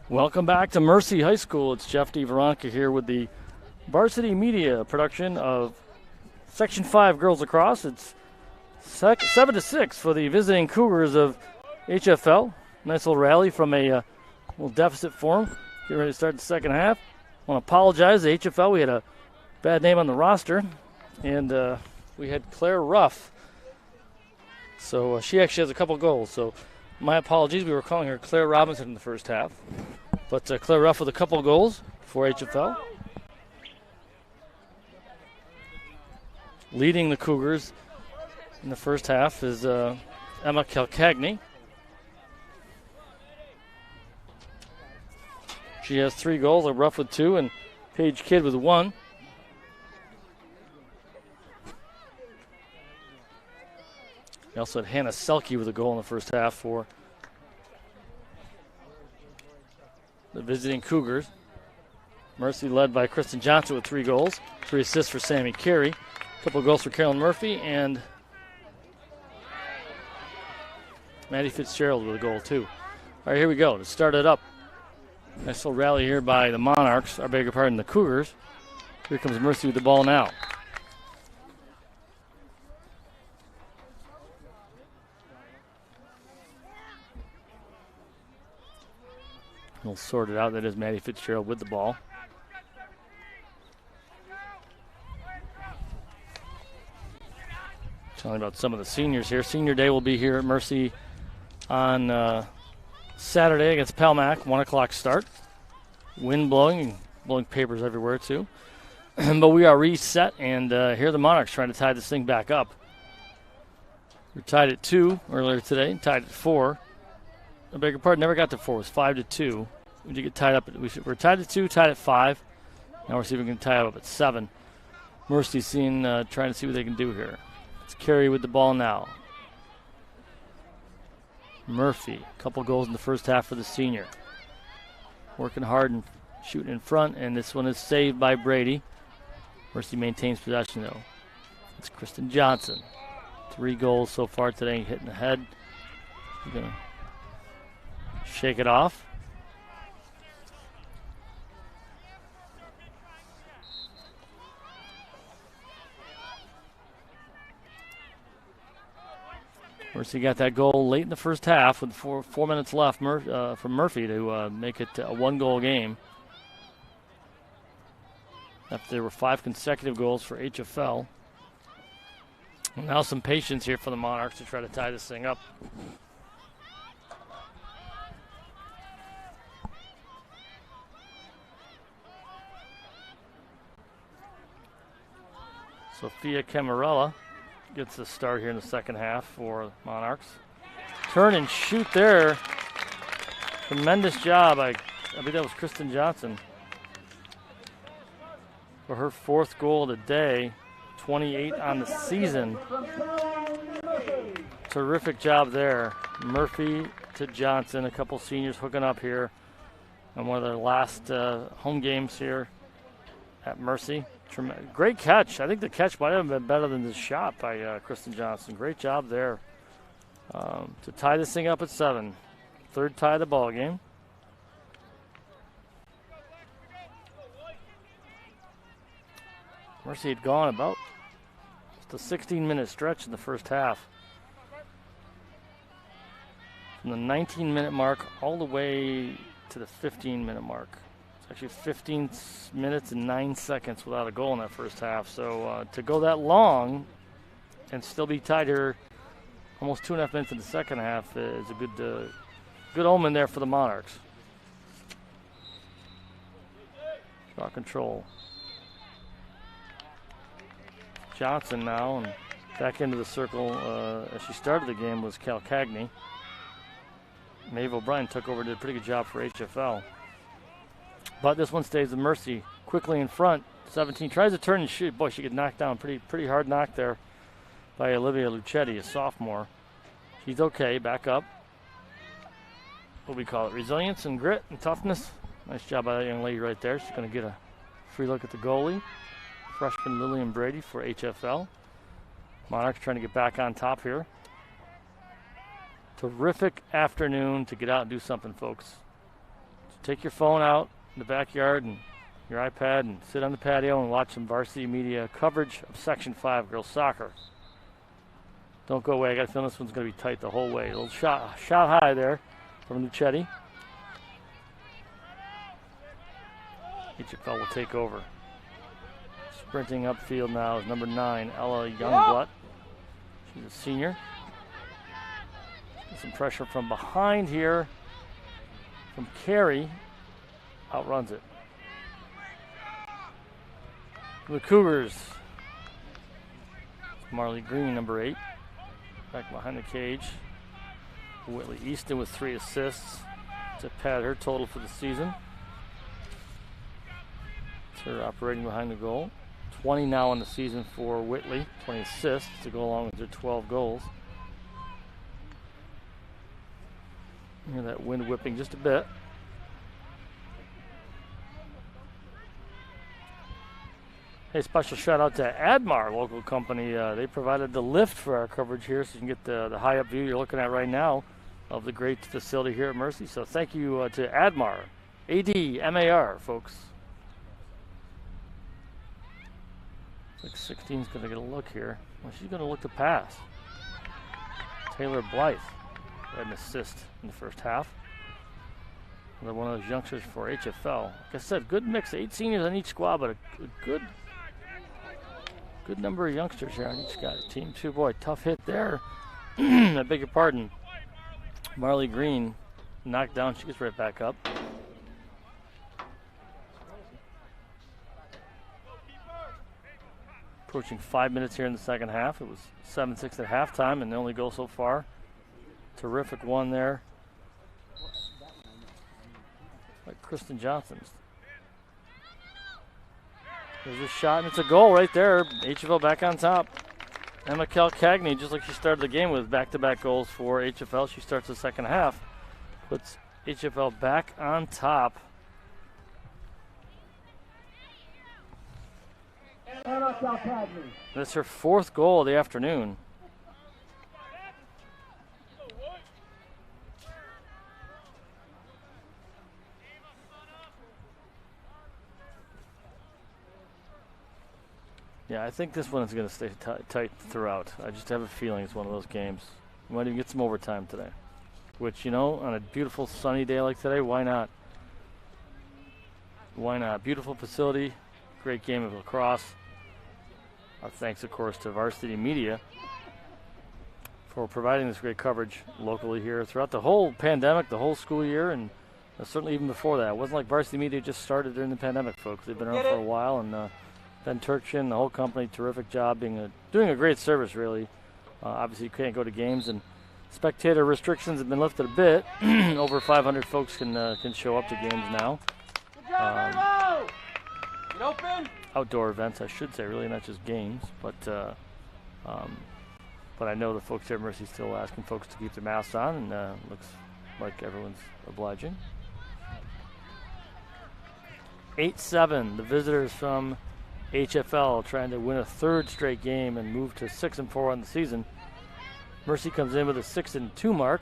Welcome back to Mercy High School. It's Jeff DeVeronica here with the Varsity Media production of Section 5 Girls Lacrosse. It's 7-6 for the visiting Cougars of HFL. Nice little rally from a little deficit for them. Get ready to start the second half. I want to apologize to HFL. We had a bad name on the roster, and we had Claire Ruff. So she actually has a couple goals. So my apologies. We were calling her Claire Robinson in the first half. But Claire Ruff with a couple goals for HFL. Leading the Cougars in the first half is Emma Calcagni. She has 3 goals, Ruff with 2, and Paige Kidd with 1. We also had Hannah Selke with a goal in the first half for the visiting Cougars. Mercy led by Kristen Johnson with 3 goals, 3 assists for Sammy Carey, a couple of goals for Carolyn Murphy, and Maddie Fitzgerald with a goal too. All right, here we go. To start it up. Nice little rally here by the Monarchs, I beg your pardon, the Cougars. Here comes Mercy with the ball now. We'll sort it out. That is Maddie Fitzgerald with the ball. Telling about some of the seniors here. Senior Day will be here at Mercy on Saturday against Palmac, 1 o'clock start. Wind blowing papers everywhere too. But we are reset, and here are the Monarchs trying to tie this thing back up. We tied at 2 earlier today, tied at 4. I beg your pardon, never got to 4. It was 5-2. We did get tied up. We're tied at 2, tied at 5. Now we're seeing if we can tie up at 7. Mercy trying to see what they can do here. It's Carey with the ball now. Murphy, a couple goals in the first half for the senior. Working hard and shooting in front, and this one is saved by Brady. Mercy maintains possession, though. It's Kristen Johnson. 3 goals so far today, hitting the head. We're going to shake it off. Mercy got that goal late in the first half with 4 minutes left from Murphy to make it a 1-goal game. After there were 5 consecutive goals for HFL. And now some patience here for the Monarchs to try to tie this thing up. Sophia Camarella gets the start here in the second half for Monarchs. Turn and shoot there. Tremendous job. I believe that was Kristen Johnson for her 4th goal of the day, 28 on the season. Terrific job there. Murphy to Johnson, a couple seniors hooking up here on one of their last home games here at Mercy. Great catch. I think the catch might have been better than the shot by Kristen Johnson. Great job there to tie this thing up at 7. 3rd tie of the ball game. Mercy had gone about just a 16-minute stretch in the first half. From the 19-minute mark all the way to the 15-minute mark. Actually 15 minutes and 9 seconds without a goal in that first half. So to go that long and still be tied here almost 2.5 minutes in the second half is a good omen there for the Monarchs. Draw control. Johnson now, and back into the circle as she started the game was Calcagni. Maeve O'Brien took over, did a pretty good job for HFL. But this one stays with Mercy. Quickly in front. 17 tries to turn and shoot. Boy, she get knocked down. Pretty hard knock there by Olivia Lucetti, a sophomore. She's okay. Back up. What do we call it? Resilience and grit and toughness. Nice job by that young lady right there. She's going to get a free look at the goalie. Freshman Lillian Brady for HFL. Monarchs trying to get back on top here. Terrific afternoon to get out and do something, folks.
take your phone out in the backyard and your iPad and sit on the patio and watch some varsity media coverage of Section 5 girls soccer. Don't go away. I got a feeling this one's going to be tight the whole way. A little shot high there from Lucetti. HFL will take over. Sprinting upfield now is number 9, Ella Youngblood. She's a senior. Get some pressure from behind here from Carey. Outruns it. The Cougars. Marley Green, number 8. Back behind the cage. Whitley Easton with 3 assists to pad her total for the season. It's her operating behind the goal. 20 now in the season for Whitley. 20 assists to go along with her 12 goals. You hear that wind whipping just a bit. Hey, special shout out to Admar, local company. They provided the lift for our coverage here, so you can get the high up view you're looking at right now of the great facility here at Mercy. So thank you to Admar, ADMAR, folks. Looks like 16's going to get a look here. Well, she's going to look to pass. Taylor Blythe had an assist in the first half. Another one of those youngsters for HFL. Like I said, good mix. 8 seniors on each squad, but a good number of youngsters here on each guy. Team 2, boy, tough hit there. I beg your pardon. Marley Green knocked down. She gets right back up. Approaching 5 minutes here in the second half. It was 7-6 at halftime, and the only goal so far. Terrific one there by Kristen Johnson. There's a shot, and it's a goal right there. HFL back on top. Emma Calcagney, just like she started the game with, back-to-back goals for HFL. She starts the second half. Puts HFL back on top.
Emma Calcagney.
That's her 4th goal of the afternoon. Yeah, I think this one is going to stay tight throughout. I just have a feeling it's one of those games. We might even get some overtime today. Which, you know, on a beautiful sunny day like today, why not? Why not? Beautiful facility, great game of lacrosse. Our thanks, of course, to Varsity Media for providing this great coverage locally here throughout the whole pandemic, the whole school year, and certainly even before that. It wasn't like Varsity Media just started during the pandemic, folks. They've been around for a while, and Ben Turchin, the whole company, terrific job doing a great service, really. Obviously, you can't go to games, and spectator restrictions have been lifted a bit. Over 500 folks can show up to games now.
Good job, Get open.
Outdoor events, I should say, really, not just games. But I know the folks here at Mercy still asking folks to keep their masks on, and looks like everyone's obliging. 8-7, the visitors from HFL trying to win a 3rd straight game and move to 6-4 on the season. Mercy comes in with a 6-2 mark.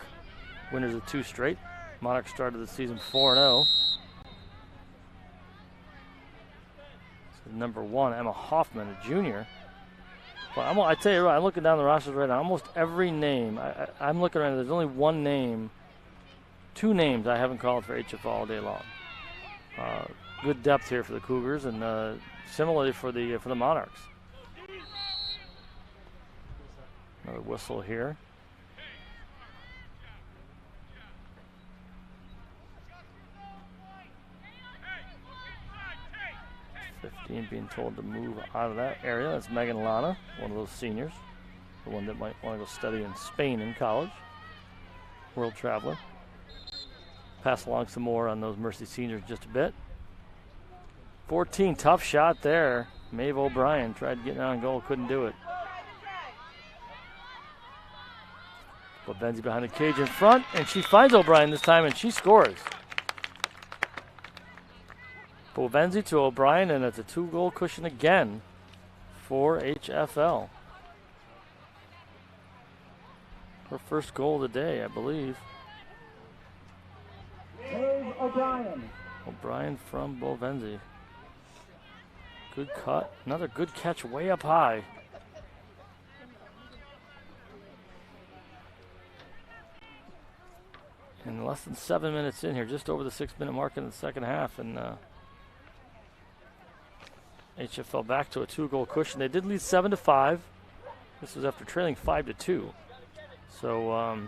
Winners of 2 straight. Monarchs started the season 4-0. So number 1, Emma Hoffman, a junior. But I tell you what, I'm looking down the rosters right now. Almost every name, I'm looking around. There's only 1 name, 2 names I haven't called for HFL all day long. Good depth here for the Cougars, and similarly for the Monarchs. Another whistle here. Being told to move out of that area. That's Megan Lana, one of those seniors, the one that might want to go study in Spain in college. World traveler. Pass along some more on those Mercy seniors just a bit. 14, tough shot there. Maeve O'Brien tried getting on goal, couldn't do it. But Benzie behind the cage in front, and she finds O'Brien this time, and she scores. Bovenzi to O'Brien, and it's a 2-goal cushion again for HFL. Her first goal of the day, I believe.
Maeve O'Brien.
O'Brien from Bovenzi. Good cut. Another good catch way up high. And less than 7 minutes in here, just over the 6-minute mark in the second half, and HFL back to a 2-goal cushion. They did lead 7-5. This was after trailing 5-2. So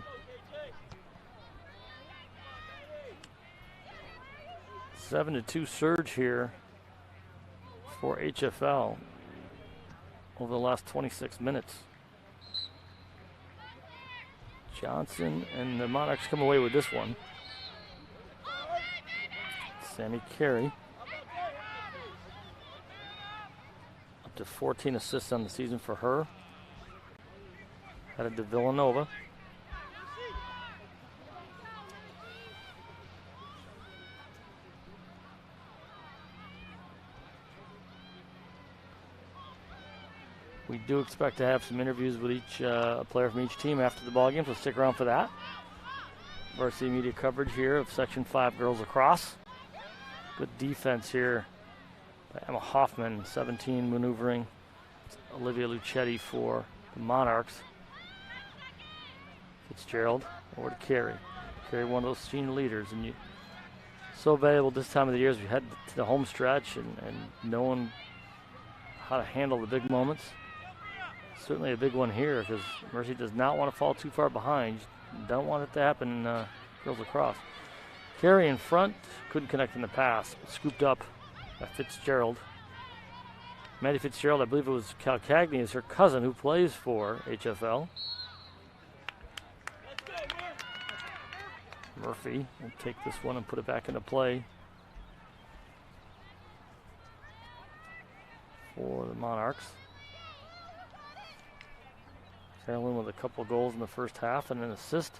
7-2 surge here for HFL over the last 26 minutes. Johnson and the Monarchs come away with this one. Sammy Carey. Up to 14 assists on the season for her. Headed to Villanova. We do expect to have some interviews with each player from each team after the ballgame, so stick around for that. Varsity media coverage here of Section 5 girls lacrosse. Good defense here by Emma Hoffman, 17 maneuvering. Olivia Lucetti for the Monarchs. Fitzgerald over to Carey. Carey, one of those senior leaders, and so valuable this time of the year as we head to the home stretch and knowing how to handle the big moments. Certainly a big one here because Mercy does not want to fall too far behind. Don't want it to happen in girls lacrosse. Carey in front, couldn't connect in the pass, but scooped up by Fitzgerald. Maddie Fitzgerald, I believe it was Calcagni, is her cousin who plays for HFL. Murphy will take this one and put it back into play for the Monarchs. Carolyn with a couple goals in the first half and an assist.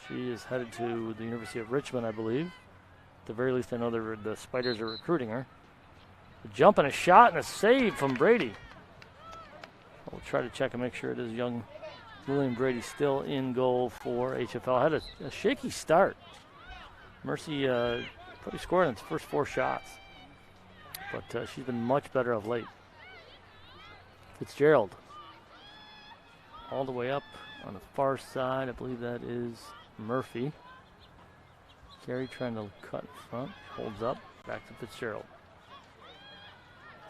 She is headed to the University of Richmond, I believe. At the very least, I know the Spiders are recruiting her. A jump and a shot and a save from Brady. We'll try to check and make sure it is young William Brady still in goal for HFL. Had a shaky start. Mercy probably scored in its first 4 shots. But she's been much better of late. Fitzgerald. All the way up on the far side. I believe that is Murphy. Carey trying to cut in front. Holds up. Back to Fitzgerald.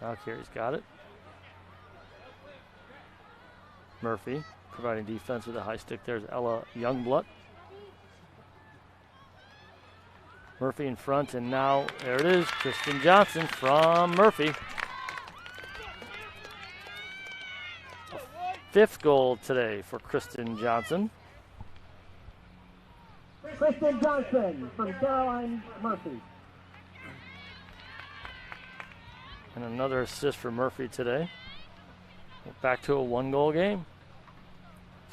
Now Carey's got it. Murphy providing defense with a high stick. There's Ella Youngblood. Murphy in front, and now there it is, Kristen Johnson from Murphy. A 5th goal today for Kristen Johnson.
Kristen Johnson from Caroline Murphy.
And another assist for Murphy today. We're back to a 1-goal game.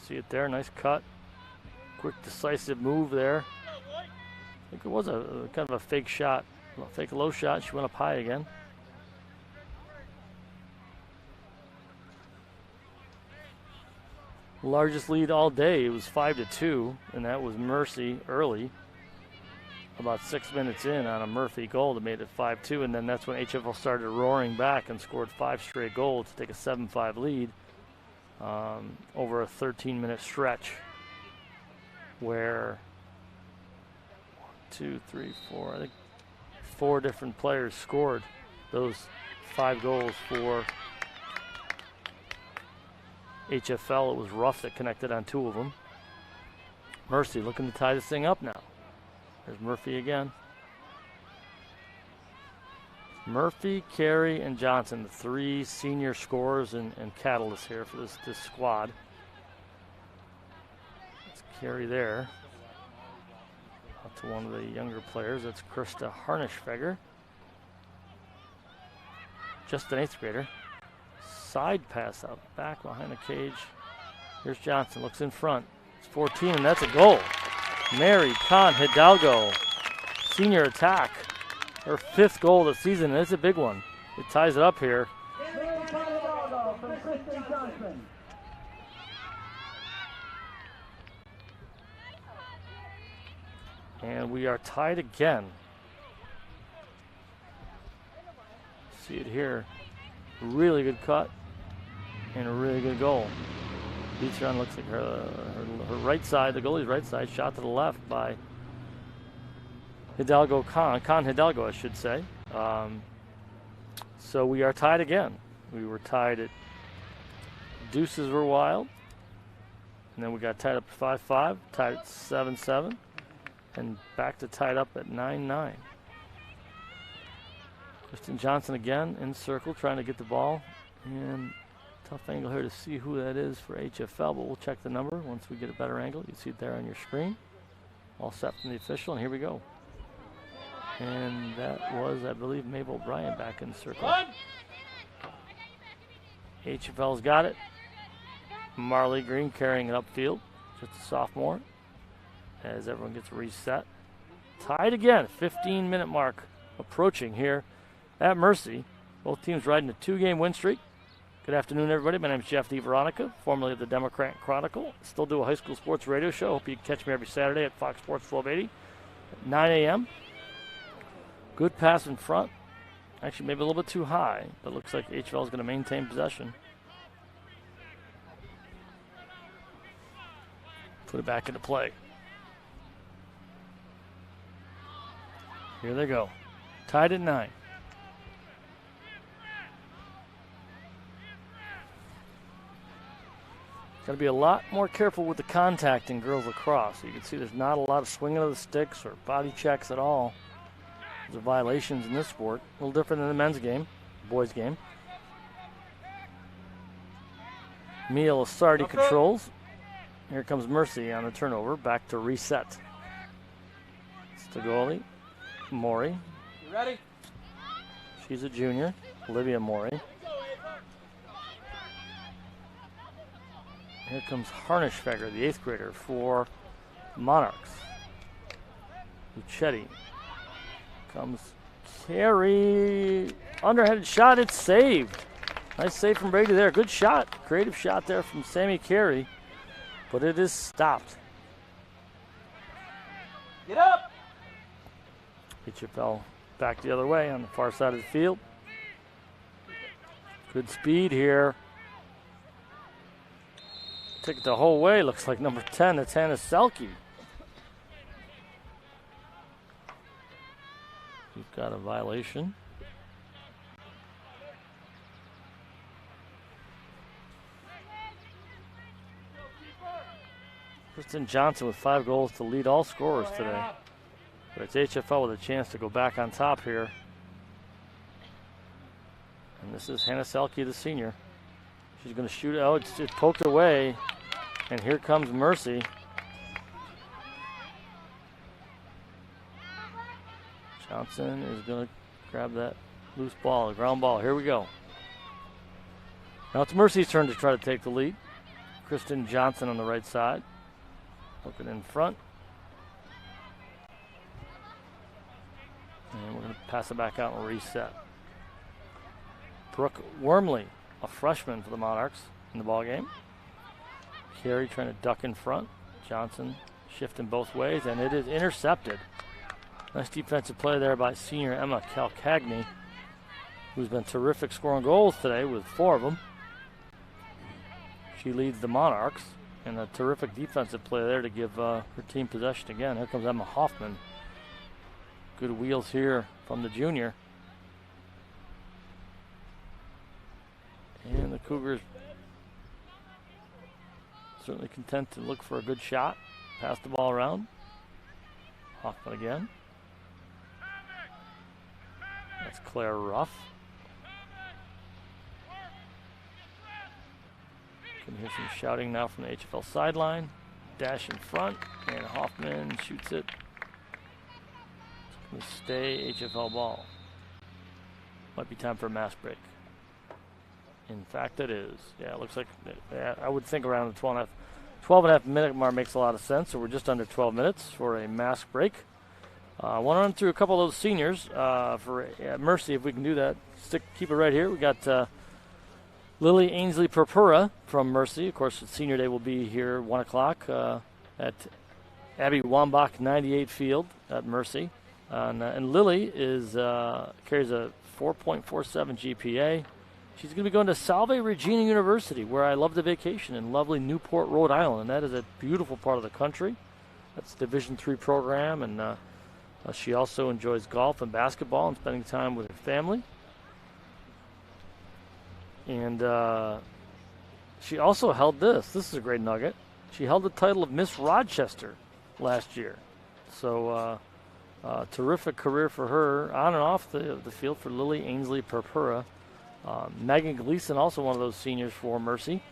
See it there, nice cut. Quick, decisive move there. I think it was a kind of a fake shot, a fake low shot. She went up high again. Largest lead all day. It was 5-2, and that was Mercy early. About 6 minutes in on a Murphy goal that made it 5-2, and then that's when HFL started roaring back and scored 5 straight goals to take a 7-5 lead over a 13-minute stretch where 2, 3, 4. I think 4 different players scored those 5 goals for HFL. It was Ruff that connected on 2 of them. Mercy looking to tie this thing up now. There's Murphy again. Murphy, Carey, and Johnson, the 3 senior scorers and catalysts here for this squad. It's Carey there. Up to one of the younger players. That's Krista Harnischfeger. Just an 8th grader. Side pass out back behind the cage. Here's Johnson, looks in front. It's 14, and that's a goal. Mary Con Hidalgo, senior attack. Her 5th goal of the season, and it's a big one. It ties it up here.
Mary Con Hidalgo from Kristen Johnson.
And we are tied again. See it here. Really good cut and a really good goal. Beats her on, looks like her right side, the goalie's right side, shot to the left by Hidalgo Con Hidalgo, I should say. So we are tied again. We were tied at deuces were wild. And then we got tied up at 5-5, tied at 7-7, and back to tied up at 9-9. Kristen Johnson again in circle, trying to get the ball. And tough angle here to see who that is for HFL, but we'll check the number once we get a better angle. You see it there on your screen. All set from the official, and here we go. And that was, I believe, Mabel Bryan back in the circle. HFL's got it. Marley Green carrying it upfield, just a sophomore, as everyone gets reset. Tied again, 15-minute mark approaching here at Mercy. Both teams riding a 2-game win streak. Good afternoon, everybody. My name is Jeff DeVeronica, formerly of the Democrat Chronicle. Still do a high school sports radio show. Hope you can catch me every Saturday at Fox Sports 1280 at 9 a.m. Good pass in front. Actually, maybe a little bit too high, but looks like HFL is going to maintain possession. Put it back into play. Here they go. Tied at 9. Got to be a lot more careful with the contact in girls lacrosse. You can see there's not a lot of swinging of the sticks or body checks at all. There's violations in this sport. A little different than the men's game, boys' game. Mia Lasardi controls. Here comes Mercy on the turnover. Back to reset. Stagoli. Mori.
You ready?
She's a junior. Olivia Mori. Here comes Harnischfeger, the 8th grader for Monarchs. Lucetti. Comes Carey. Underhanded shot. It's saved. Nice save from Brady there. Good shot. Creative shot there from Sammy Carey. But it is stopped.
Get up!
HFL back the other way on the far side of the field. Good speed here. Take it the whole way. Looks like number 10, that's Hannah Selke. We've got a violation. Kristen Johnson with 5 goals to lead all scorers today. But it's HFL with a chance to go back on top here. And this is Hannah Selke, the senior. She's going to shoot it. Oh, it's poked away. And here comes Mercy. Johnson is going to grab that loose ball, the ground ball. Here we go. Now it's Mercy's turn to try to take the lead. Kristen Johnson on the right side. Looking in front. And we're going to pass it back out and reset. Brooke Wormley, a freshman for the Monarchs in the ballgame. Carey trying to duck in front. Johnson shifting both ways, and it is intercepted. Nice defensive play there by senior Emma Calcagney, who's been terrific scoring goals today with 4 of them. She leads the Monarchs, and a terrific defensive play there to give her team possession again. Here comes Emma Hoffman. Good wheels here from the junior. And the Cougars certainly content to look for a good shot. Pass the ball around. Hoffman again. That's Claire Ruff. Can hear some shouting now from the HFL sideline. Dash in front, and Hoffman shoots it. It's going to stay HFL ball. Might be time for a mass break. In fact, it is. Yeah, it looks like, I would think around the 12 and a half minute mark makes a lot of sense. So we're just under 12 minutes for a mask break. I want to run through a couple of those seniors for Mercy, if we can do that. Keep it right here. We got Lily Ainsley Purpura from Mercy. Of course, Senior Day will be here 1 o'clock at Abby Wambach 98 field at Mercy. And Lily carries a 4.47 GPA. She's going to be going to Salve Regina University, where I love the vacation, in lovely Newport, Rhode Island. And that is a beautiful part of the country. That's a Division III program, and she also enjoys golf and basketball and spending time with her family. And she also held this. This is a great nugget. She held the title of Miss Rochester last year. So terrific career for her on and off the field for Lily Ainsley Purpura. Megan Gleason, also one of those seniors for Mercy.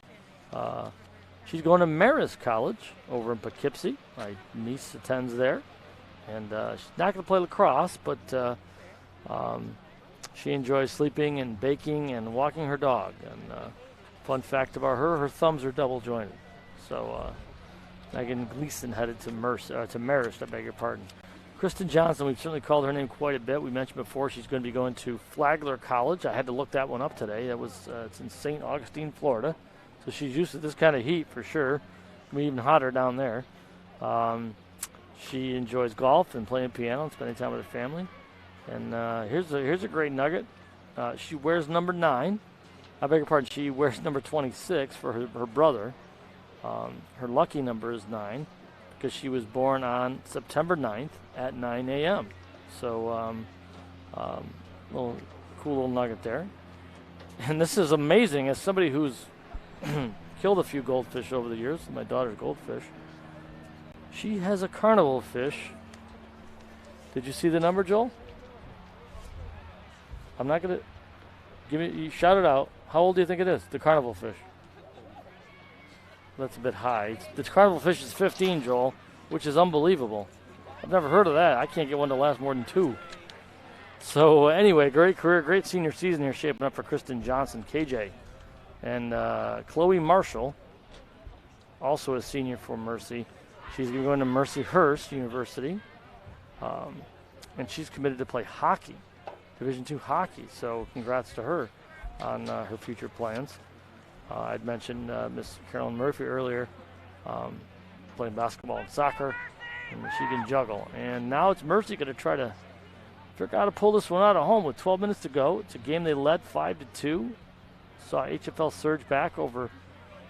She's going to Marist College over in Poughkeepsie. My niece attends there. And she's not going to play lacrosse, but she enjoys sleeping and baking and walking her dog. And fun fact about her thumbs are double jointed. So Megan Gleason headed to Marist, I beg your pardon. Kristen Johnson, we've certainly called her name quite a bit. We mentioned before she's going to be going to Flagler College. I had to look that one up today. It's in St. Augustine, Florida. So she's used to this kind of heat for sure. It'll be even hotter down there. She enjoys golf and playing piano and spending time with her family. And here's a great nugget. She wears number 9. I beg your pardon. She wears number 26 for her brother. Her lucky number is 9 because she was born on September 9th at 9 a.m. So cool little nugget there. And this is amazing. As somebody who's killed a few goldfish over the years, my daughter's goldfish, she has a carnival fish. Did you see the number, Joel? I'm not going to you shout it out. How old do you think it is, the carnival fish? That's a bit high. The carnival fish is 15, Joel, which is unbelievable. I've never heard of that. I can't get one to last more than 2. So anyway, great career, great senior season here shaping up for Kristen Johnson, KJ. And Chloe Marshall, also a senior for Mercy. She's going to go into Mercyhurst University. And she's committed to play hockey, Division II hockey. So congrats to her on her future plans. I'd mentioned Miss Carolyn Murphy earlier, playing basketball and soccer, and she can juggle. And now it's Mercy going to try to figure out how to pull this one out at home with 12 minutes to go. It's a game they led 5-2. Saw HFL surge back over a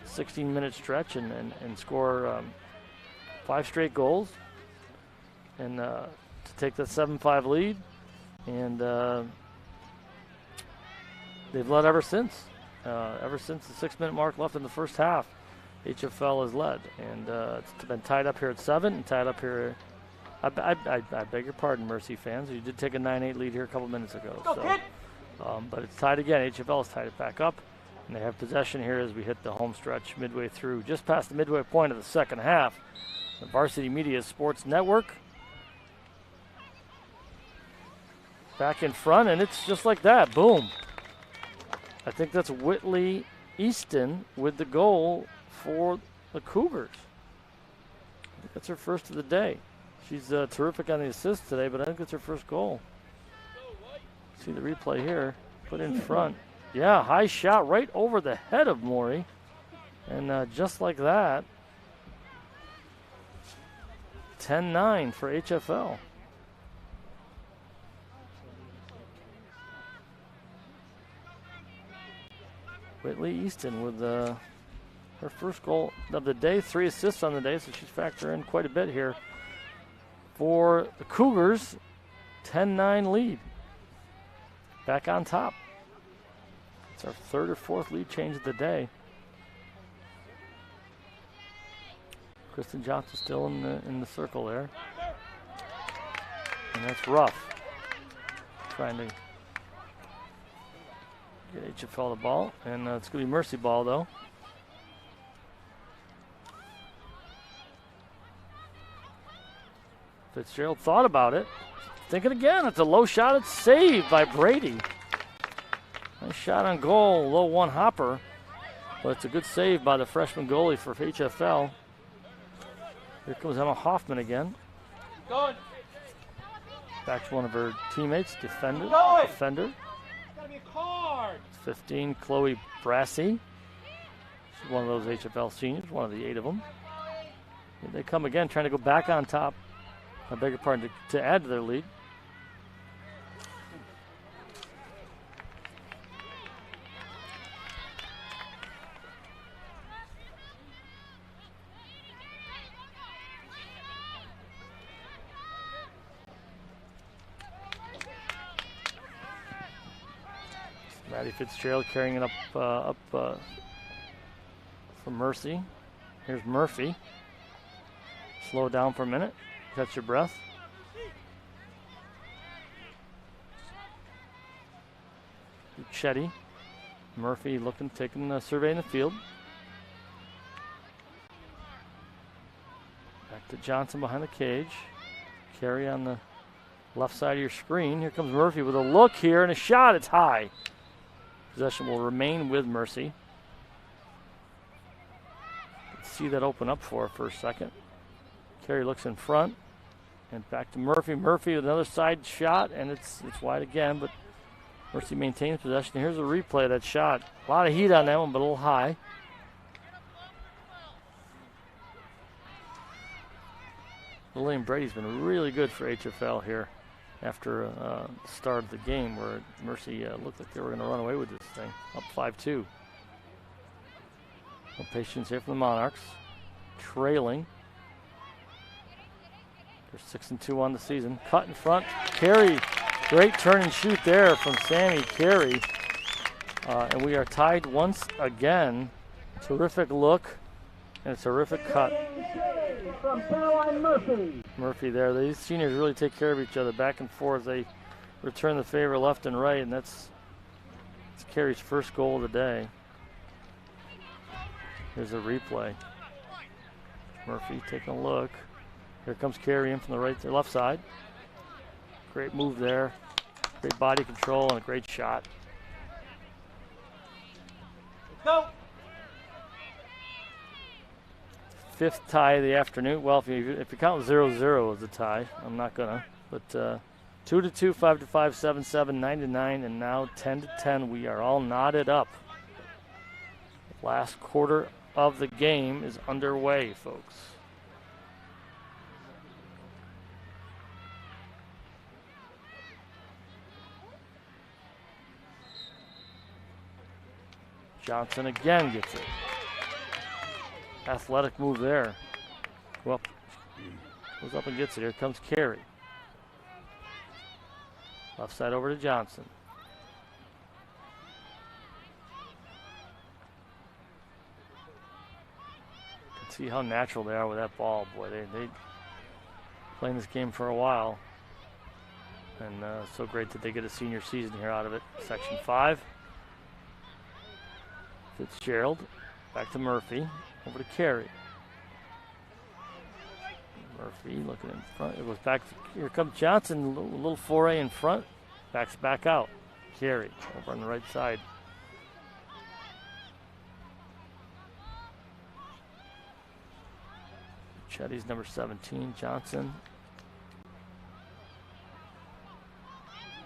16-minute stretch and score 5 straight goals and to take the 7-5 lead. And they've led ever since. Ever since the 6-minute mark left in the first half, HFL has led. And it's been tied up here at 7 and tied up here. I beg your pardon, Mercy fans. You did take a 9-8 lead here a couple minutes ago. But it's tied again. HFL has tied it back up. And they have possession here as we hit the home stretch midway through, just past the midway point of the second half. The Varsity Media Sports Network back in front, and it's just like that. Boom. I think that's Whitley Easton with the goal for the Cougars. I think that's her first of the day. She's terrific on the assist today, but I think it's her first goal. See the replay here. Put in front. Yeah, high shot right over the head of Maury. And just like that, 10-9 for HFL. Whitley Easton with her first goal of the day, 3 assists on the day, so she's factoring in quite a bit here. For the Cougars, 10-9 lead. Back on top. It's our 3rd or 4th lead change of the day. Kristen Johnson still in the circle there. And that's rough. Trying to get HFL the ball. And it's going to be Mercy ball, though. Fitzgerald thought about it. Thinking again. It's a low shot. It's saved by Brady. Nice shot on goal. Low one hopper. But it's a good save by the freshman goalie for HFL. Here comes Emma Hoffman again.
Going.
Back to one of her teammates, defender.
Gotta be a card.
15, Chloe Brassey. She's one of those HFL seniors, one of the 8 of them. Here they come again, trying to go back on top. I beg your pardon, to add to their lead. Maddie Fitzgerald carrying it up for Mercy. Here's Murphy. Slow down for a minute. Catch your breath. Chetty. Murphy looking, taking a survey in the field. Back to Johnson behind the cage. Carry on the left side of your screen. Here comes Murphy with a look here and a shot. It's high. Possession will remain with Mercy. Let's see that open up for a second. Carey looks in front and back to Murphy. Murphy with another side shot, and it's wide again, but Mercy maintains possession. Here's a replay of that shot. A lot of heat on that one, but a little high. William Brady's been really good for HFL here after the start of the game where Mercy looked like they were going to run away with this thing. Up 5-2. No patience here from the Monarchs. Trailing. They're 6-2 on the season. Cut in front. Carey. Great turn and shoot there from Sammy Carey. And we are tied once again. Terrific look and a terrific cut.
From Caroline Murphy.
Murphy there. These seniors really take care of each other back and forth. They return the favor left and right, and that's Carey's first goal of the day. Here's a replay. Murphy taking a look. Here comes Carey in from the left side. Great move there. Great body control and a great shot.
Go.
Fifth tie of the afternoon. Well, if you count 0-0 as a tie, I'm not gonna. But 2-2, 5-5, 7-7, 9-9, and now 10-10. We are all knotted up. Last quarter of the game is underway, folks. Johnson again gets it. Athletic move there. Well, goes up and gets it. Here comes Carey. Left side over to Johnson. You can see how natural they are with that ball. Boy, they playing this game for a while. And so great that they get a senior season here out of it. Section 5. Fitzgerald. Back to Murphy. Over to Carey. Murphy looking in front. It goes back. Here comes Johnson. A little foray in front. Backs back out. Carey over on the right side. Chetty's number 17. Johnson.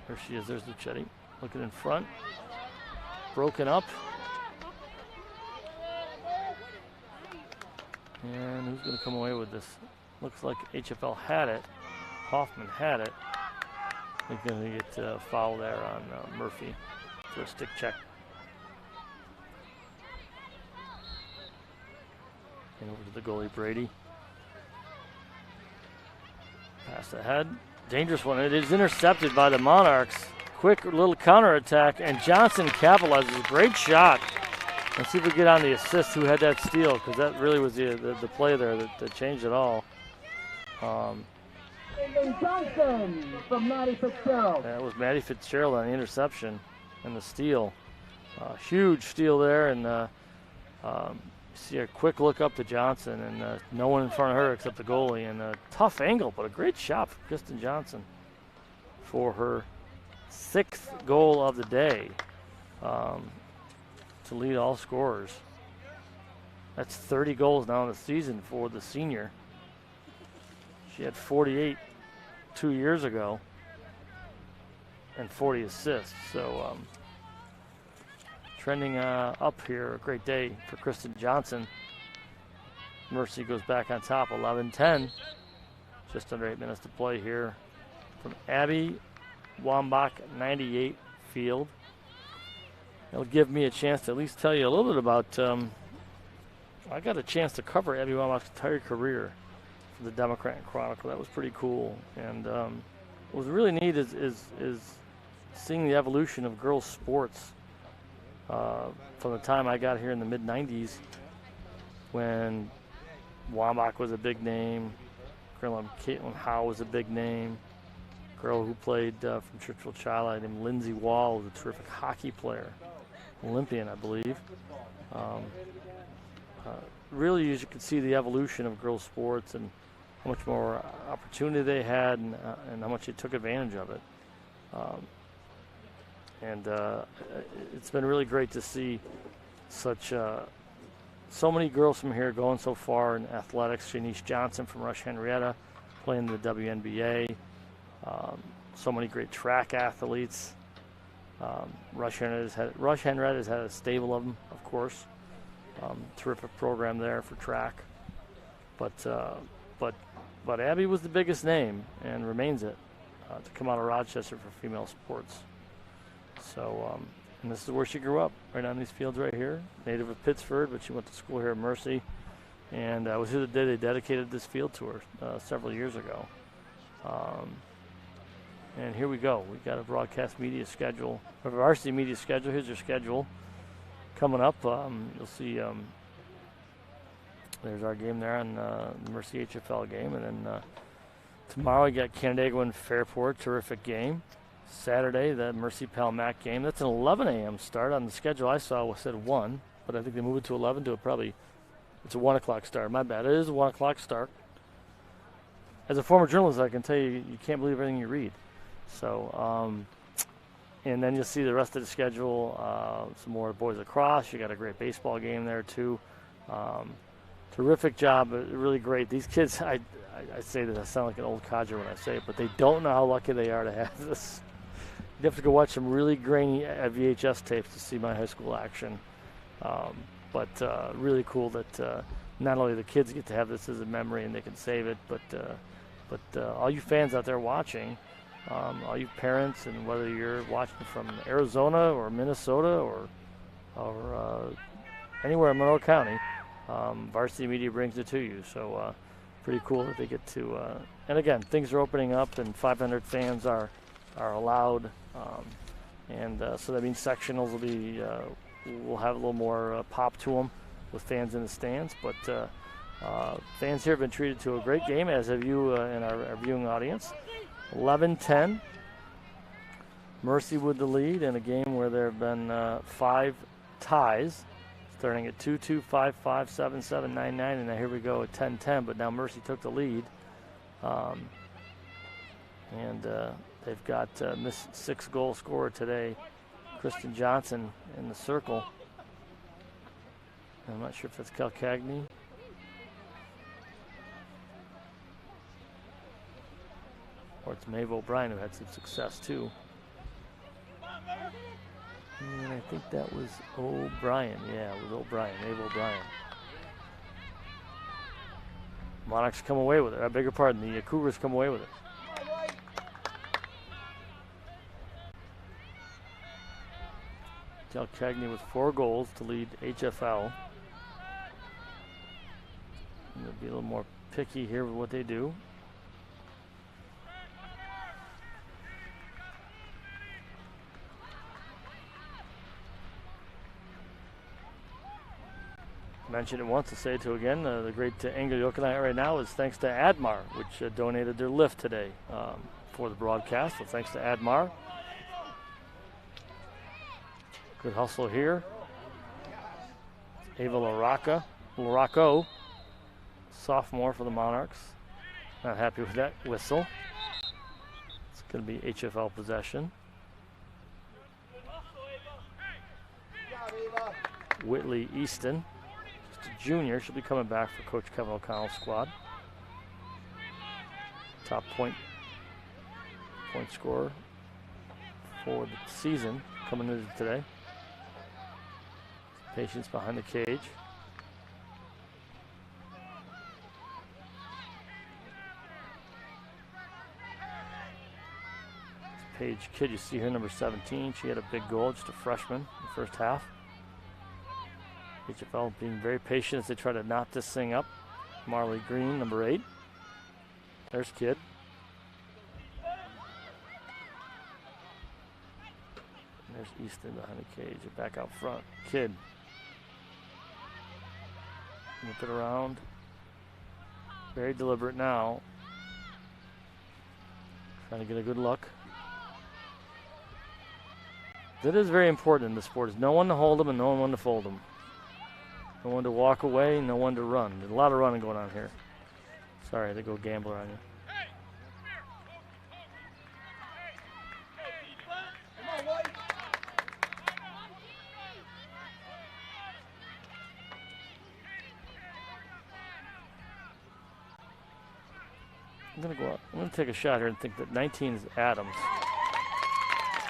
There she is. There's the Chetty. Looking in front. Broken up. And who's going to come away with this? Looks like HFL had it. Hoffman had it. They're going to get a foul there on Murphy for a stick check. And over to the goalie, Brady. Pass ahead. Dangerous one. It is intercepted by the Monarchs. Quick little counterattack, and Johnson capitalizes. Great shot. Let's see if we get on the assist who had that steal, because that really was the play there that changed it all.
Johnson from Maddie Fitzgerald.
That was Maddie Fitzgerald on the interception and the steal. Huge steal there, and see a quick look up to Johnson, and no one in front of her except the goalie, and a tough angle, but a great shot from Kristen Johnson for her 6th goal of the day. To lead all scorers. That's 30 goals now in the season for the senior. She had 48 2 years ago and 40 assists. So trending up here. A great day for Kristen Johnson. Mercy goes back on top, 11-10. Just under 8 minutes to play here from Abby Wambach 98 field. It'll give me a chance to at least tell you a little bit about, I got a chance to cover Abby Wambach's entire career for the Democrat and Chronicle. That was pretty cool. And what was really neat is seeing the evolution of girls' sports from the time I got here in the mid-90s when Wambach was a big name, girl named Caitlin Howe was a big name, girl who played from Churchill Child named Lindsay Wall was a terrific hockey player, Olympian, I believe. Really, as you can see the evolution of girls' sports and how much more opportunity they had and how much they took advantage of it. It's been really great to see so many girls from here going so far in athletics. Shanice Johnson from Rush Henrietta playing in the WNBA. So many great track athletes. Rush Henrietta's had a stable of them, of course. Terrific program there for track. But Abby was the biggest name and remains it to come out of Rochester for female sports. So, and this is where she grew up, right on these fields right here. Native of Pittsford, but she went to school here at Mercy. And I was here the day they dedicated this field to her several years ago. And here we go. We've got a broadcast media schedule, a varsity media schedule. Here's your schedule coming up. You'll see there's our game there on the Mercy HFL game. And then tomorrow we got Canandaigua and Fairport, terrific game. Saturday, the Mercy Pal Mac game. That's an 11 a.m. start. On the schedule I saw said 1, but I think they moved it to 11 to it's a 1 o'clock start. My bad. It is a 1 o'clock start. As a former journalist, I can tell you, you can't believe everything you read. So, and then you'll see the rest of the schedule. Some more boys lacrosse. You got a great baseball game there too. Terrific job. Really great. These kids, I say that I sound like an old codger when I say it, but they don't know how lucky they are to have this. You have to go watch some really grainy VHS tapes to see my high school action. But really cool that not only the kids get to have this as a memory and they can save it, but all you fans out there watching, all you parents, and whether you're watching from Arizona or Minnesota or anywhere in Monroe County, Varsity Media brings it to you. So pretty cool that they get to. And again, things are opening up, and 500 fans are allowed. So that means sectionals will be. We'll have a little more pop to them with fans in the stands. But fans here have been treated to a great game, as have you and our viewing audience. 11-10. Mercy with the lead in a game where there have been 5 ties, starting at 2-2, 5-5, 7-7, 9-9, and now here we go at 10-10. But now Mercy took the lead. They've got Miss 6-goal scorer today, Kristen Johnson, in the circle. I'm not sure if that's Cal Cagney. Or it's Maeve O'Brien, who had some success too. And I think that was O'Brien. Yeah, it was O'Brien, Maeve O'Brien. Monarchs come away with it. I beg your pardon, the Cougars come away with it. Cal Cagney with 4 goals to lead HFL. And they'll be a little more picky here with what they do. Mentioned it once, to say it to again. The great angle you're looking at right now is thanks to Admar, which donated their lift today for the broadcast. So thanks to Admar. Good hustle here. Ava Laraco, sophomore for the Monarchs. Not happy with that whistle. It's going to be HFL possession. Whitley Easton, just a junior, she'll be coming back for Coach Kevin O'Connell's squad. Top point scorer for the season coming into today. Patience behind the cage. Paige Kidd. You see here, number 17. She had a big goal, just a freshman in the first half. HFL being very patient as they try to knot this thing up. Marley Green, number 8. There's Kidd. And there's Easton behind the cage. Back out front. Kidd. Whip it around. Very deliberate now. Trying to get a good look. That is very important in this sport. Is no one to hold them and no one to fold them. No one to walk away, no one to run. There's a lot of running going on here. Sorry, they go gambler on you. I'm going to go up. I'm going to take a shot here and think that 19 is Adams.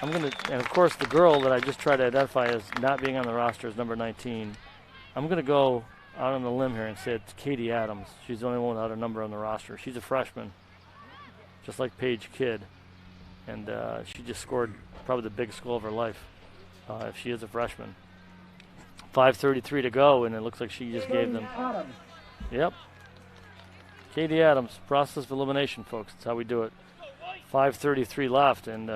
I'm going to, and of course the girl that I just tried to identify as not being on the roster is number 19. I'm going to go out on the limb here and say it's Katie Adams. She's the only one without a number on the roster. She's a freshman, just like Paige Kidd. And she just scored probably the biggest goal of her life, if she is a freshman. 5:33 to go, and it looks like she just gave them. Yep. Katie Adams, process of elimination, folks. That's how we do it. 5:33 left, and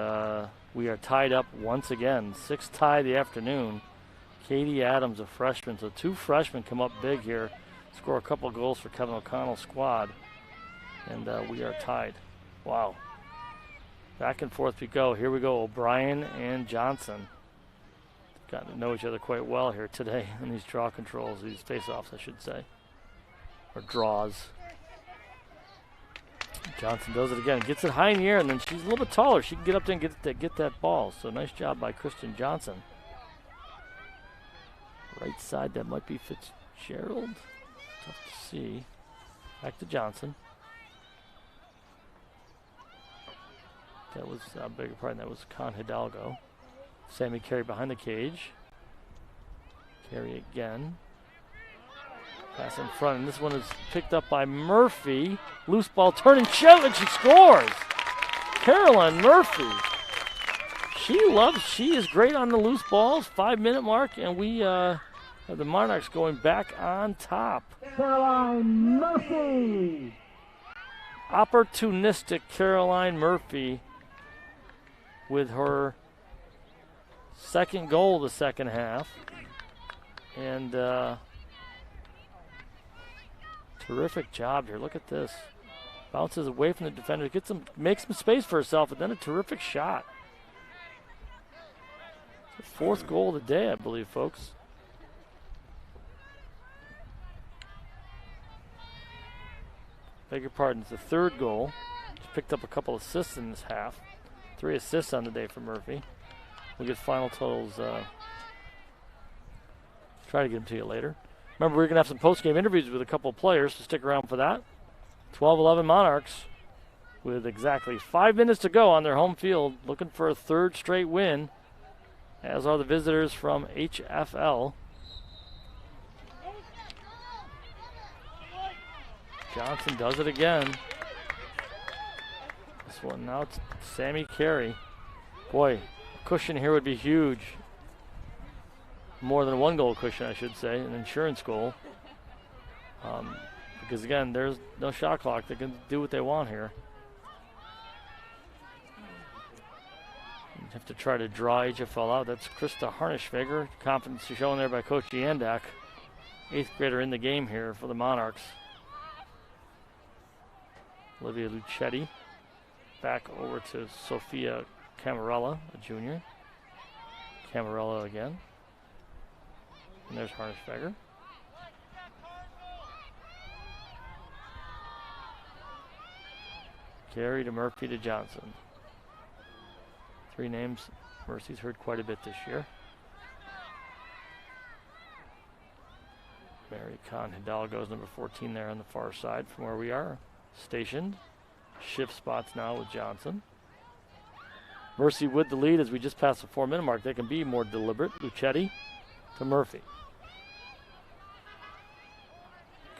we are tied up once again. 6th tie of the afternoon. Katie Adams, a freshman. So 2 freshmen come up big here, score a couple goals for Kevin O'Connell's squad, and we are tied. Wow. Back and forth we go. Here we go, O'Brien and Johnson. Gotten to know each other quite well here today in these draw controls, these face-offs, I should say, or draws. Johnson does it again, gets it high in the air, and then she's a little bit taller. She can get up there and get that ball. So nice job by Kristen Johnson. Right side, that might be Fitzgerald. Tough to see. Back to Johnson. That was, I beg your pardon, that was Con Hidalgo. Sammy Carey behind the cage. Carey again. Pass in front, and this one is picked up by Murphy. Loose ball, turning, shove, and she scores! Caroline Murphy. She is great on the loose balls. 5-minute mark, and we have the Monarchs going back on top.
Caroline Murphy.
Opportunistic Caroline Murphy with her second goal of the second half. And terrific job here. Look at this. Bounces away from the defender, makes some space for herself, and then a terrific shot. It's the 4th goal of the day, I believe, folks. Beg your pardon, it's the 3rd goal. Just picked up a couple assists in this half. 3 assists on the day for Murphy. We'll get final totals. Try to get them to you later. Remember, we're going to have some post-game interviews with a couple of players, so stick around for that. 12-11 Monarchs with exactly 5 minutes to go on their home field, looking for a 3rd straight win, as are the visitors from HFL. Johnson does it again. This one now it's Sammy Carey. Boy, a cushion here would be huge. More than a 1-goal cushion, I should say, an insurance goal. Because again, there's no shot clock. They can do what they want here. You have to try to draw HFL out. That's Krista Harnischweger. Confidence shown there by Coach Yandak. 8th grader in the game here for the Monarchs. Olivia Lucetti. Back over to Sophia Camarella, a junior. Camarella again. And there's Harnischweger. Carey to Murphy to Johnson. 3 names Mercy's heard quite a bit this year. Mary Con Hidalgo's number 14 there on the far side from where we are stationed. Shift spots now with Johnson. Mercy with the lead as we just passed the 4-minute mark. They can be more deliberate. Lucetti to Murphy.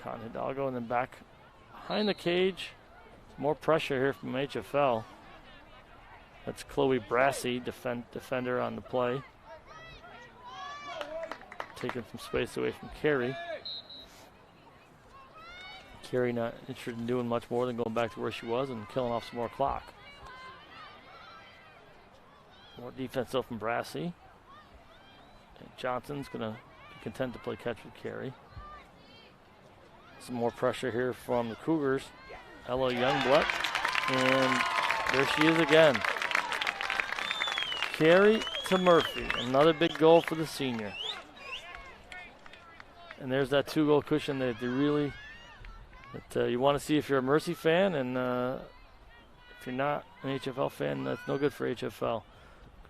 Con Hidalgo, and then back behind the cage. More pressure here from HFL. That's Chloe Brassey, defender on the play. Taking some space away from Carey. Carey not interested in doing much more than going back to where she was and killing off some more clock. More defense though from Brassey. And Johnson's going to be content to play catch with Carey. Some more pressure here from the Cougars. Ella Youngblood. And there she is again. Carey to Murphy. Another big goal for the senior. And there's that 2-goal cushion that they really, that you want to see if you're a Mercy fan, and if you're not an HFL fan, that's no good for HFL.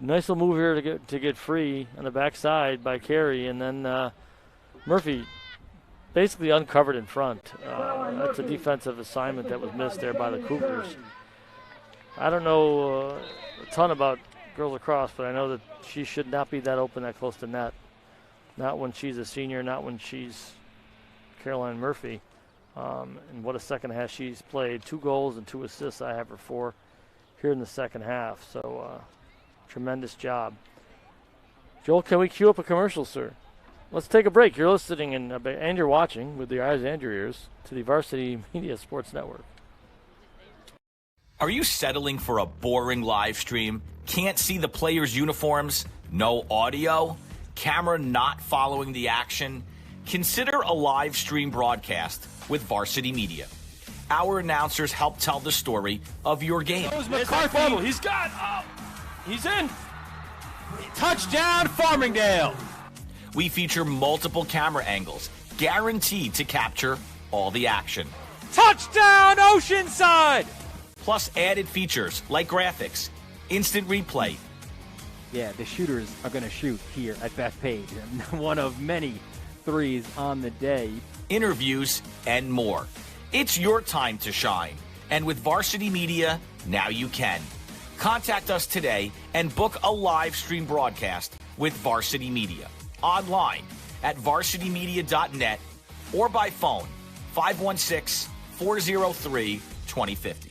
Nice little move here to get free on the backside by Carey, and then Murphy basically uncovered in front. That's a defensive assignment that was missed there by the Cougars. I don't know a ton about girls lacrosse, but I know that she should not be that open that close to net. Not when she's a senior, not when she's Caroline Murphy. And what a second half she's played. 2 goals and 2 assists I have her for here in the second half. So tremendous job. Joel, can we cue up a commercial, sir? Let's take a break. You're listening and you're watching with your eyes and your ears to the Varsity Media Sports Network.
Are you settling for a boring live stream? Can't see the players' uniforms? No audio? Camera not following the action? Consider a live stream broadcast with Varsity Media. Our announcers help tell the story of your game.
Goes McCarthy. He's got. Oh, he's in. Touchdown, Farmingdale.
We feature multiple camera angles, guaranteed to capture all the action.
Touchdown, Oceanside.
Plus added features like graphics, instant replay.
Yeah, the shooters are going to shoot here at Bethpage. One of many threes on the day.
Interviews and more. It's your time to shine. And with Varsity Media, now you can. Contact us today and book a live stream broadcast with Varsity Media. Online at varsitymedia.net or by phone 516-403-2050.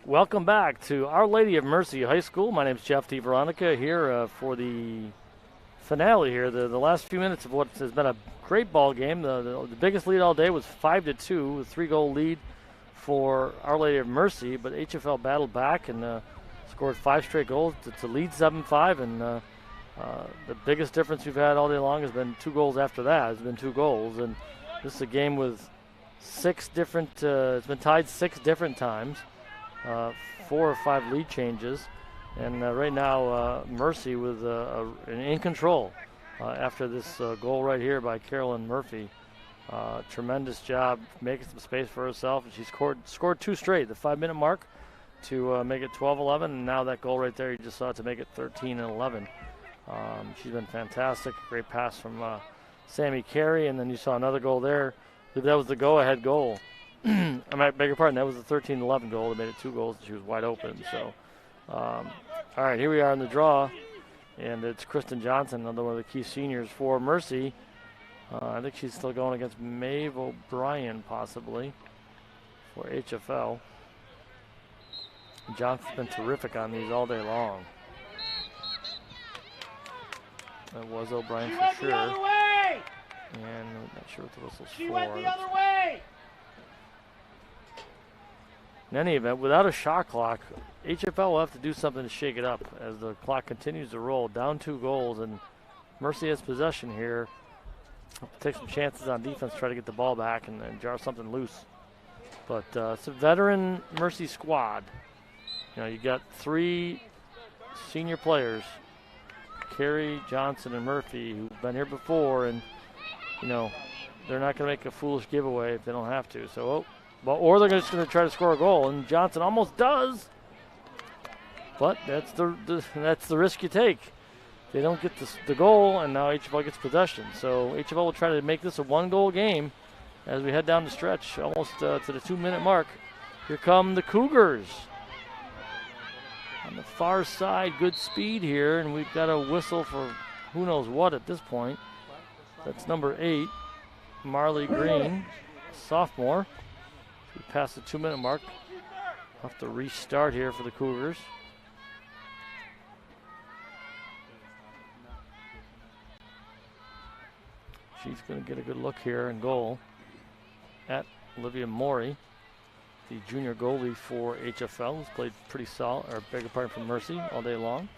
Welcome back to Our Lady of Mercy High School. My name is Jeff D. Veronica here for the finale here. The last few minutes of what has been a great ball game. The biggest lead all day was 5-2, a 3-goal lead for Our Lady of Mercy, but HFL battled back and scored 5 straight goals. It's a lead 7-5, and the biggest difference we've had all day long has been 2 goals after that. It's been 2 goals, and this is a game with 6 different, it's been tied 6 different times. 4 or 5 lead changes, and right now Mercy with in control after this goal right here by Carolyn Murphy. Tremendous job making some space for herself, and she scored 2 straight, the 5-minute mark to make it 12-11, and now that goal right there you just saw to make it 13-11. She's been fantastic. Great pass from Sammy Carey, and then you saw another goal there. That was the go-ahead goal. I might beg your pardon, that was the 13-11 goal that made it 2 goals. She was wide open. So, all right, here we are in the draw, and it's Kristen Johnson, another one of the key seniors for Mercy. I think she's still going against Maeve O'Brien, possibly, for HFL. Johnson's been terrific on these all day long. It was O'Brien
She
for
went
sure.
the other way.
And I'm not sure what the whistle's
She
for.
went the other way.
In any event, without a shot clock, HFL will have to do something to shake it up as the clock continues to roll. Down 2 goals, and Mercy has possession here. Take some chances on defense, try to get the ball back and jar something loose. But it's a veteran Mercy squad. You know, you got 3 senior players, Carey, Johnson, and Murphy, who've been here before, and you know they're not going to make a foolish giveaway if they don't have to. So, or they're just going to try to score a goal, and Johnson almost does. But that's the risk you take. They don't get the goal, and now HFL gets possession. So HFL will try to make this a 1-goal game as we head down the stretch, almost to the 2-minute mark. Here come the Cougars. On the far side, good speed here, and we've got a whistle for who knows what at this point. That's number 8, Marley Green, sophomore. We passed the 2-minute mark. We'll have to restart here for the Cougars. She's going to get a good look here and goal at Olivia Morey, the junior goalie for HFL, who's played pretty solid, or beg your pardon, for Mercy all day long.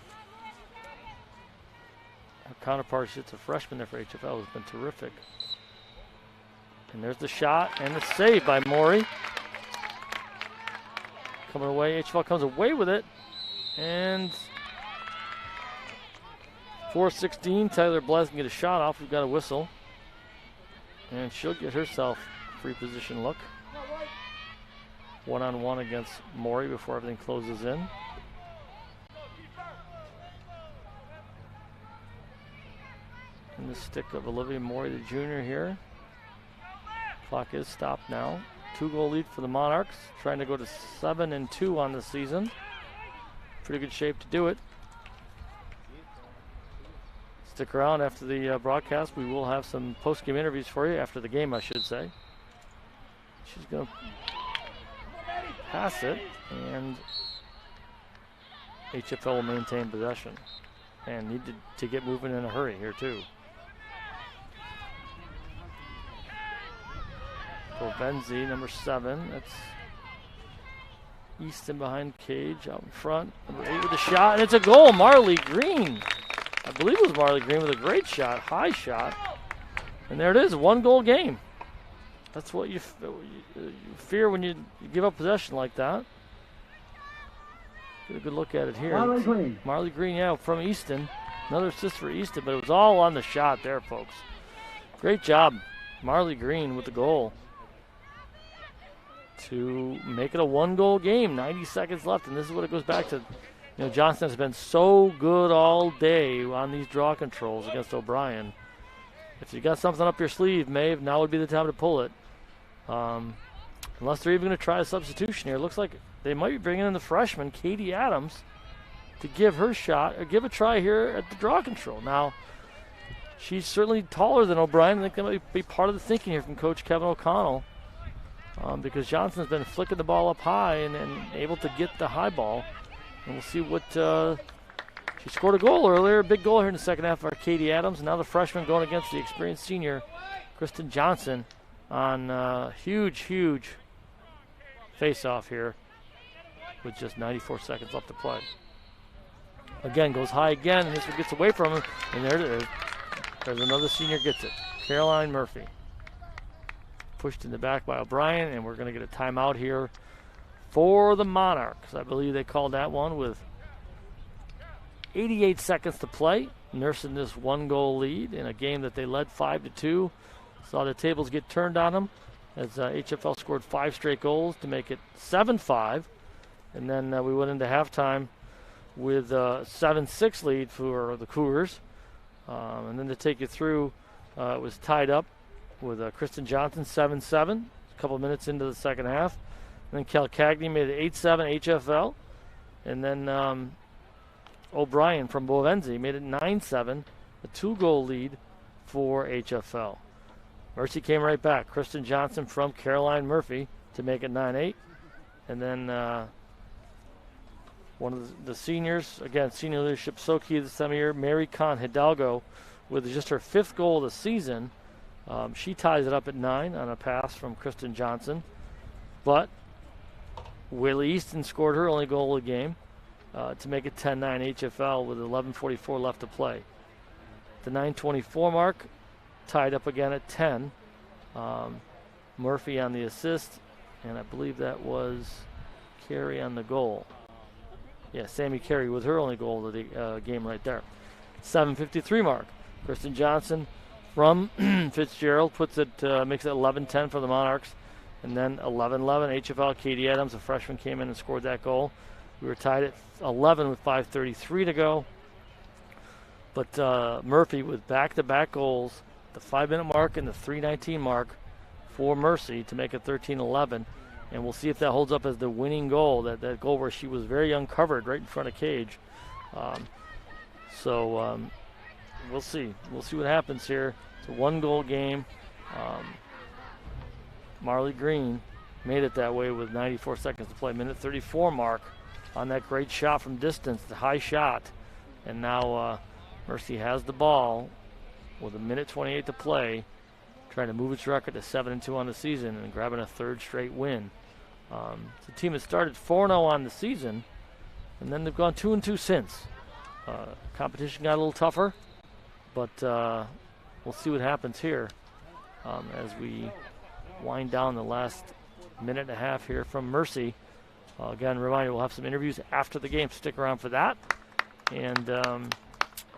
Her counterpart, she's a freshman there for HFL, has been terrific. And there's the shot and the save by Morey. Coming away, HFL comes away with it. And 4:16, Tyler Blez can get a shot off. We've got a whistle. And she'll get herself a free position look. 1-on-1 against Morey before everything closes in. And the stick of Olivia Morey, the junior here. Clock is stopped now. 2-goal lead for the Monarchs, trying to go to 7-2 on the season. Pretty good shape to do it. Stick around after the broadcast. We will have some post-game interviews for you after the game, I should say. She's going to pass it, and HFL will maintain possession. And need to get moving in a hurry here, too. Provenzi, number 7. That's Easton behind Cage out in front. Number 8 with a shot, and it's a goal. Marley Green. I believe it was Marley Green with a great shot, high shot. And there it is, a 1-goal game. That's what you fear when you give up possession like that. Get a good look at it here.
Marley Green.
Marley Green, yeah, from Easton. Another assist for Easton, but it was all on the shot there, folks. Great job, Marley Green with the goal to make it a 1-goal game. 90 seconds left, and this is what it goes back to. You know, Johnson has been so good all day on these draw controls against O'Brien. If you got something up your sleeve, Maeve, now would be the time to pull it. Unless they're even going to try a substitution here. It looks like they might be bringing in the freshman, Katie Adams, to give her shot or give a try here at the draw control. Now, she's certainly taller than O'Brien. I think that might be part of the thinking here from Coach Kevin O'Connell, because Johnson's been flicking the ball up high and able to get the high ball. And we'll see what she scored a goal earlier, a big goal here in the second half for Katie Adams. And now the freshman going against the experienced senior, Kristen Johnson, on huge face-off here with just 94 seconds left to play. Again, goes high again, and this one gets away from him. And there it is. There's another senior gets it. Caroline Murphy. Pushed in the back by O'Brien, and we're going to get a timeout here for the Monarchs. I believe they called that one with 88 seconds to play, nursing this 1-goal lead in a game that they led 5-2. Saw the tables get turned on them as HFL scored 5 straight goals to make it 7-5. And then we went into halftime with a 7-6 lead for the Cougars. And then to take you through, it was tied up with Kristen Johnson 7-7, a couple minutes into the second half. And then Cal Cagney made it 8-7 HFL. And then O'Brien from Bovenzi made it 9-7, a 2-goal lead for HFL. Mercy came right back. Kristen Johnson from Caroline Murphy to make it 9-8. And then One of the seniors, again, senior leadership so key this time of year, Mary Con Hidalgo, with just her 5th goal of the season. She ties it up at 9 on a pass from Kristen Johnson. But Willie Easton scored her only goal of the game to make it 10-9 HFL with 11:44 left to play. The 9:24 mark, tied up again at 10. Murphy on the assist, and I believe that was Carey on the goal. Yeah, Sammy Carey with her only goal of the game right there. 7:53 mark. Kristen Johnson from Fitzgerald puts it, makes it 11-10 for the Monarchs. And then 11-11 HFL. Katie Adams, a freshman, came in and scored that goal. We were tied at 11 with 5:33 to go. But Murphy with back-to-back goals, the 5-minute mark and the 3:19 mark for Mercy to make it 13-11. And we'll see if that holds up as the winning goal, that goal where she was very uncovered right in front of cage. We'll see. We'll see what happens here. It's a 1-goal game. Marley Green made it that way with 94 seconds to play. Minute 34 mark on that great shot from distance, the high shot. And now Mercy has the ball with 1:28 to play, trying to move its record to 7-2 on the season and grabbing a 3rd straight win. It's a team that started 4-0 on the season, and then they've gone 2-2 since. Competition got a little tougher, but we'll see what happens here as we wind down the last minute and a half here from Mercy. Again, reminder, we'll have some interviews after the game. Stick around for that. And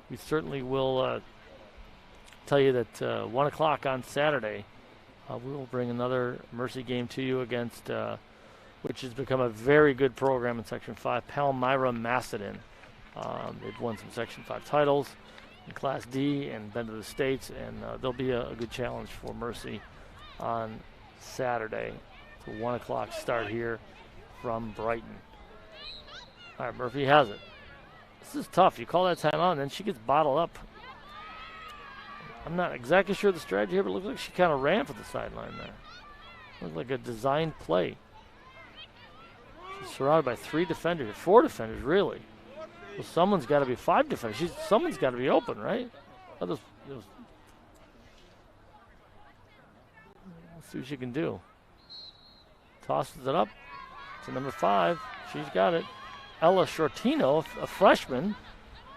we certainly will tell you that 1 o'clock on Saturday, we will bring another Mercy game to you against, which has become a very good program in Section 5, Palmyra Macedon. They've won some Section 5 titles in Class D and been to the States, and there'll be a good challenge for Mercy on Saturday. It's a 1 o'clock start here from Brighton. All right, Murphy has it. This is tough. You call that timeout, and then she gets bottled up. I'm not exactly sure the strategy here, but it looks like she kind of ran for the sideline there. Looked like a designed play. She's surrounded by 3 defenders, 4 defenders, really. Well, someone's got to be 5 defenders. Someone's got to be open, right? Let's see what she can do. Tosses it up to number 5. She's got it. Ella Shortino, a freshman,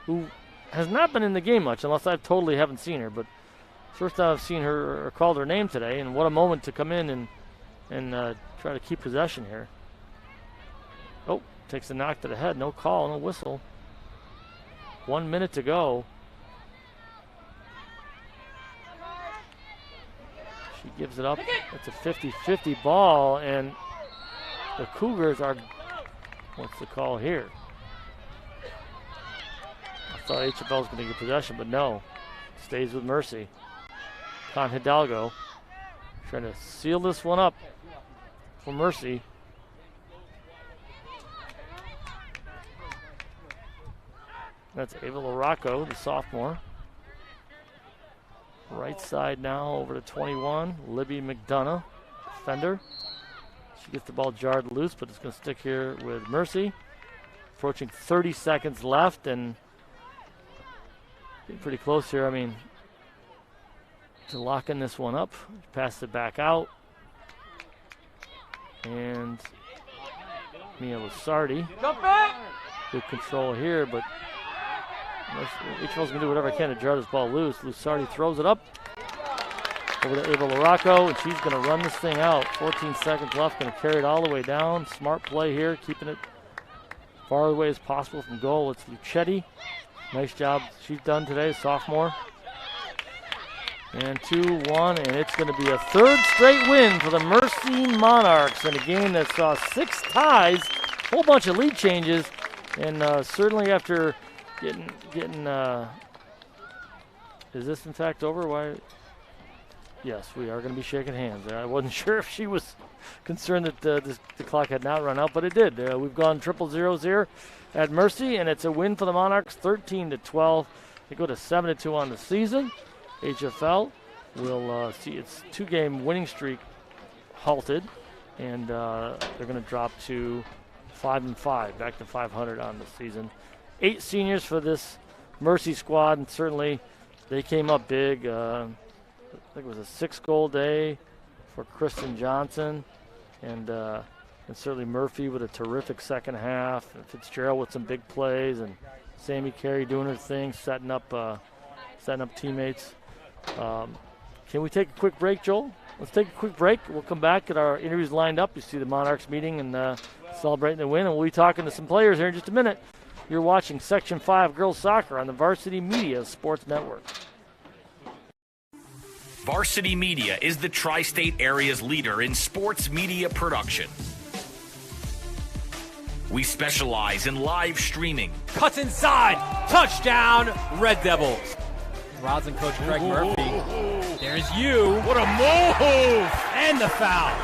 who has not been in the game much, unless I totally haven't seen her. But first time I've seen her or called her name today, and what a moment to come in and try to keep possession here. Oh, takes a knock to the head. No call, no whistle. 1 minute to go. She gives it up. It's a 50-50 ball, and the Cougars are, what's the call here? I thought HFL was going to get possession, but no. Stays with Mercy. Con Hidalgo trying to seal this one up for Mercy. That's Ava LaRocco, the sophomore. Right side now over to 21, Libby McDonough, defender. She gets the ball jarred loose, but it's going to stick here with Mercy. Approaching 30 seconds left, and getting pretty close here. I mean, to locking this one up. Pass it back out. And Mia Lusardi. Good control here, but HFL's going to do whatever I can to jar this ball loose. Lusardi throws it up over to Ava LaRocco, and she's going to run this thing out. 14 seconds left, going to carry it all the way down. Smart play here, keeping it far away as possible from goal. It's Lucetti. Nice job she's done today, sophomore. And 2-1, and it's going to be a 3rd straight win for the Mercy Monarchs in a game that saw 6 ties, a whole bunch of lead changes, and certainly after getting is this in fact over? Why? Yes, we are going to be shaking hands. I wasn't sure if she was concerned that the clock had not run out, but it did. We've gone 0-0 here at Mercy, and it's a win for the Monarchs, 13-12. They go to 7-2 on the season. HFL will see its 2-game winning streak halted, and they're going to drop to 5-5, back to 500 on the season. 8 seniors for this Mercy squad, and certainly they came up big. I think it was a 6-goal day for Kristen Johnson, and certainly Murphy with a terrific second half, and Fitzgerald with some big plays, and Sammy Carey doing her thing, setting up teammates. Can we take a quick break, Joel? Let's take a quick break. We'll come back, get our interviews lined up. You see the Monarchs meeting and celebrating the win, and we'll be talking to some players here in just a minute. You're watching Section 5 Girls Soccer on the Varsity Media Sports Network.
Varsity Media is the tri-state area's leader in sports media production. We specialize in live streaming.
Cuts inside. Touchdown, Red Devils. Rosin coach Greg Murphy. There's you. What a move. And the foul.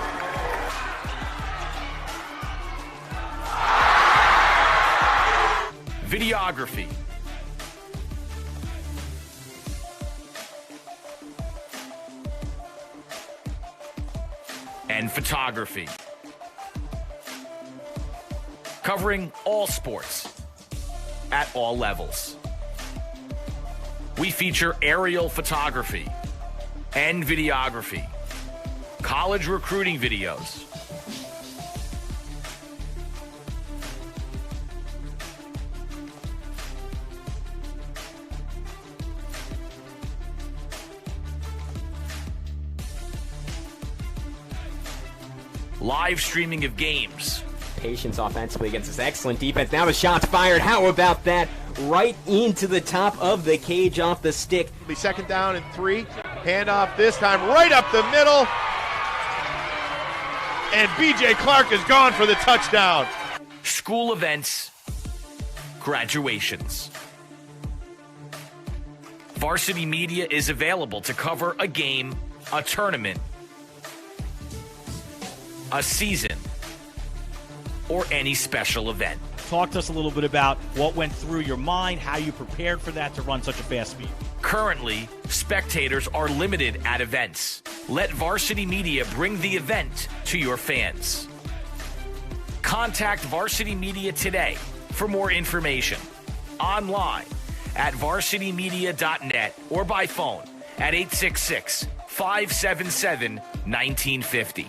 Videography. And photography. Covering all sports at all levels. We feature aerial photography and videography, college recruiting videos, live streaming of games.
Patience offensively against this excellent defense. Now the shot's fired. How about that? Right into the top of the cage off the stick.
Be second down and 3. Handoff this time right up the middle. And B.J. Clark is gone for the touchdown.
School events, graduations. Varsity Media is available to cover a game, a tournament, a season, or any special event.
Talk to us a little bit about what went through your mind, how you prepared for that to run such a fast speed.
Currently, spectators are limited at events. Let Varsity Media bring the event to your fans. Contact Varsity Media today for more information. Online at varsitymedia.net or by phone at 866-577-1950.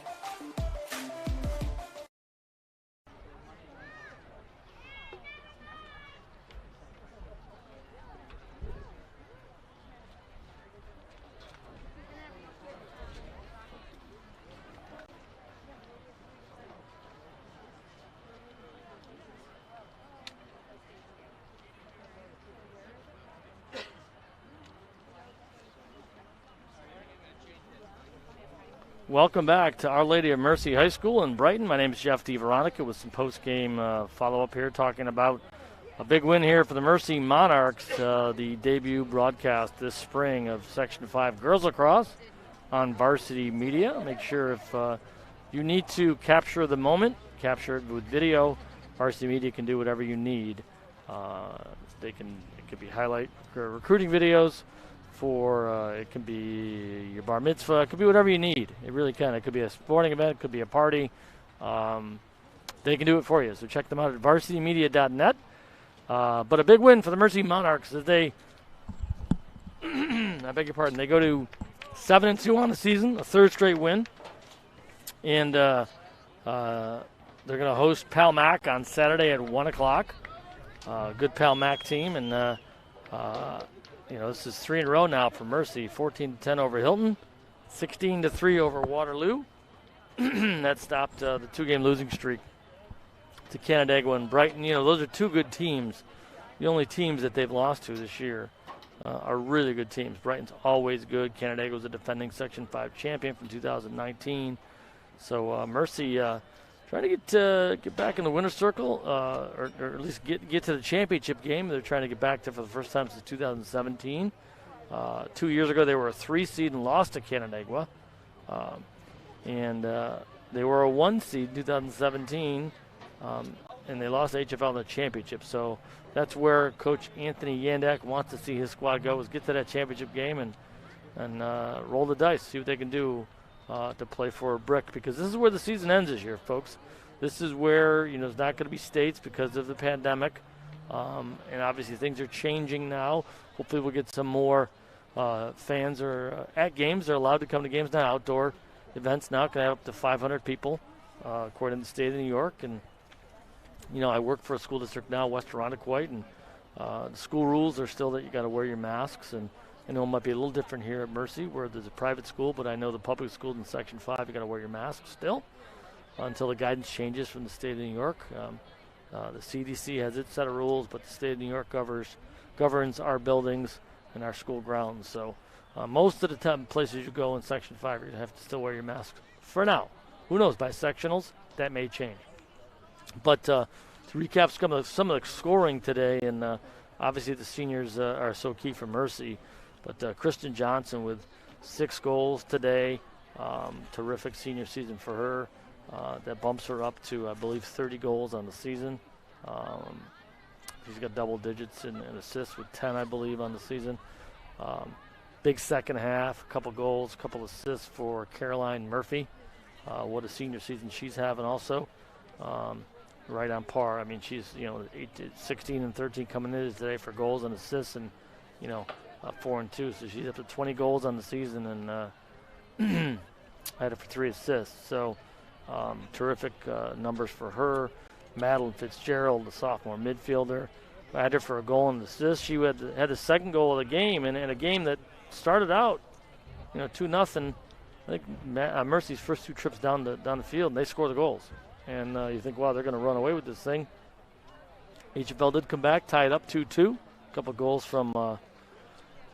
Welcome back to Our Lady of Mercy High School in Brighton. My name is Jeff DeVeronica with some post-game follow-up here, talking about a big win here for the Mercy Monarchs, the debut broadcast this spring of Section 5 Girls Lacrosse on Varsity Media. Make sure if you need to capture the moment, capture it with video, Varsity Media can do whatever you need. It could be highlight recruiting videos, for it can be your bar mitzvah, it could be whatever you need. It really can. It could be a sporting event, it could be a party. They can do it for you. So check them out at varsitymedia.net. But a big win for the Mercy Monarchs as they, I beg your pardon, they go to 7-2 on the season, a third straight win. And they're going to host Pal Mac on Saturday at 1 o'clock. Good Pal Mac team, and this is 3 in a row now for Mercy. 14-10 over Hilton, 16-3 over Waterloo. That stopped the 2-game losing streak to Canandaigua and Brighton. Those are 2 good teams. The only teams that they've lost to this year are really good teams. Brighton's always good. Canandaigua was a defending Section 5 champion from 2019. So Mercy trying to get back in the winner's circle, or at least get to the championship game. They're trying to get back to for the first time since 2017. 2 years ago, they were a 3 seed and lost to Canandaigua. And they were a 1 seed in 2017, and they lost HFL in the championship. So that's where Coach Anthony Yandak wants to see his squad go, is get to that championship game and roll the dice, see what they can do to play for a brick, because this is where the season ends this year, folks. this is where, there's not going to be states because of the pandemic. And obviously things are changing now. Hopefully we'll get some more fans are at games. They're allowed to come to games now. Outdoor events now can have up to 500 people, according to the state of New York. And, I work for a school district now, West Irondequoit, and the school rules are still that you got to wear your masks. And I know it might be a little different here at Mercy where there's a private school, but I know the public schools in Section 5, you got to wear your mask still until the guidance changes from the state of New York. The CDC has its set of rules, but the state of New York governs our buildings and our school grounds. So most of the time, places you go in Section 5, you have to still wear your mask for now. Who knows? By sectionals, that may change. But to recap some of the scoring today, and obviously the seniors are so key for Mercy, but Kristen Johnson with 6 goals today. Terrific senior season for her. That bumps her up to, I believe, 30 goals on the season. She's got double digits in assists with 10, I believe, on the season. Big second half, a couple goals, a couple assists for Caroline Murphy. What a senior season she's having also. Right on par. I mean, she's, 16 and 13 coming in today for goals and assists, and, 4 and 2. So she's up to 20 goals on the season, and had it for 3 assists. So terrific numbers for her. Madeline Fitzgerald, the sophomore midfielder, had her for a goal and assist. She had the second goal of the game, and in a game that started out, 2-0. I think Mercy's first 2 trips down the field, and they score the goals. And you think, wow, they're going to run away with this thing. HFL did come back, tied up 2-2. A couple goals from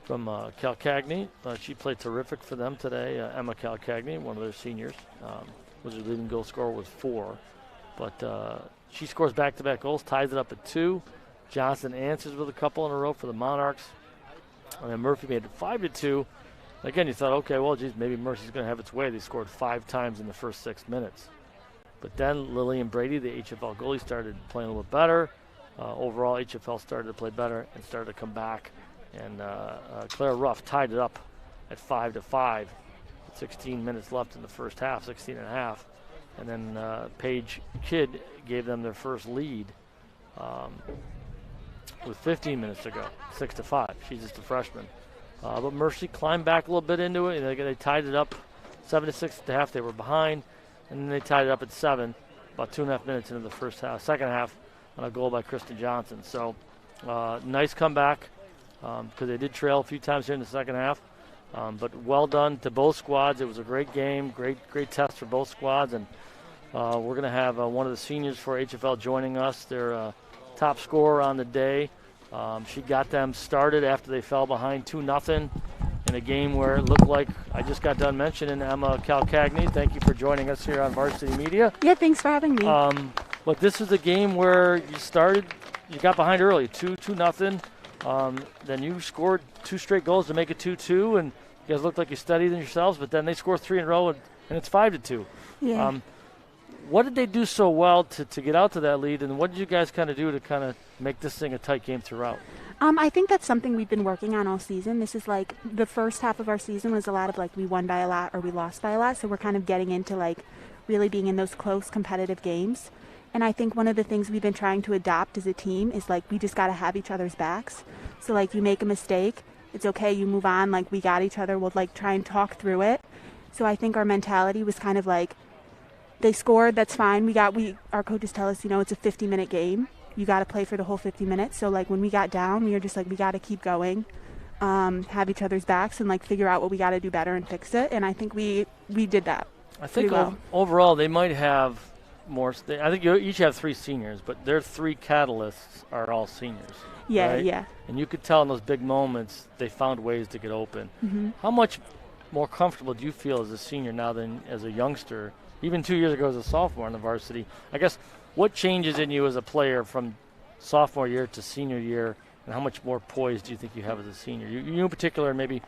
Calcagny. She played terrific for them today. Emma Calcagny, one of their seniors, was her leading goal scorer with 4. But she scores back-to-back goals, ties it up at 2. Johnson answers with a couple in a row for the Monarchs. And then Murphy made it 5-2. Again, you thought, okay, well, geez, maybe Mercy's going to have its way. They scored 5 times in the first 6 minutes. But then Lillian Brady, the HFL goalie, started playing a little bit better. Overall, HFL started to play better and started to come back. And Claire Ruff tied it up at 5-5. 16 minutes left in the first half, 16 and a half. And then Paige Kidd gave them their first lead with 15 minutes to go, 6-5. She's just a freshman. But Mercy climbed back a little bit into it, and they tied it up 7-6 at the half. They were behind, and then they tied it up at 7, about 2.5 minutes into the first half, second half, on a goal by Kristen Johnson. So nice comeback because they did trail a few times here in the second half. But well done to both squads. It was a great game, great test for both squads, and we're going to have one of the seniors for HFL joining us, their top scorer on the day. She got them started after they fell behind 2-0 in a game where it looked like, I just got done mentioning Emma Calcagny. Thank you for joining us here on Varsity Media.
Yeah, thanks for having me.
But this is a game where you got behind early, 2-0. Then you scored 2 straight goals to make it 2-2, and you guys looked like you studied in yourselves, but then they score 3 in a row, and it's 5-2.
Yeah.
What did they do so well to get out to that lead, and what did you guys kind of do to kind of make this thing a tight game throughout?
I think that's something we've been working on all season. This is like the first half of our season was a lot of like we won by a lot or we lost by a lot, so we're kind of getting into like really being in those close competitive games. And I think one of the things we've been trying to adopt as a team is like we just got to have each other's backs. So like you make a mistake, it's okay, you move on, like we got each other, we'll like try and talk through it. So I think our mentality was kind of like they scored, that's fine. Our coaches tell us, it's a 50-minute game. You got to play for the whole 50 minutes. So like when we got down, we were just like we got to keep going, have each other's backs and like figure out what we got to do better and fix it. And I think we did that.
I think overall they might have more. I think you each have 3 seniors, but their 3 catalysts are all seniors.
Yeah,
right?
yeah.
And you could tell in those big moments they found ways to get open.
Mm-hmm.
How much more comfortable do you feel as a senior now than as a youngster? Even 2 years ago as a sophomore in the varsity. I guess what changes in you as a player from sophomore year to senior year, and how much more poise do you think you have as a senior? You in particular, and maybe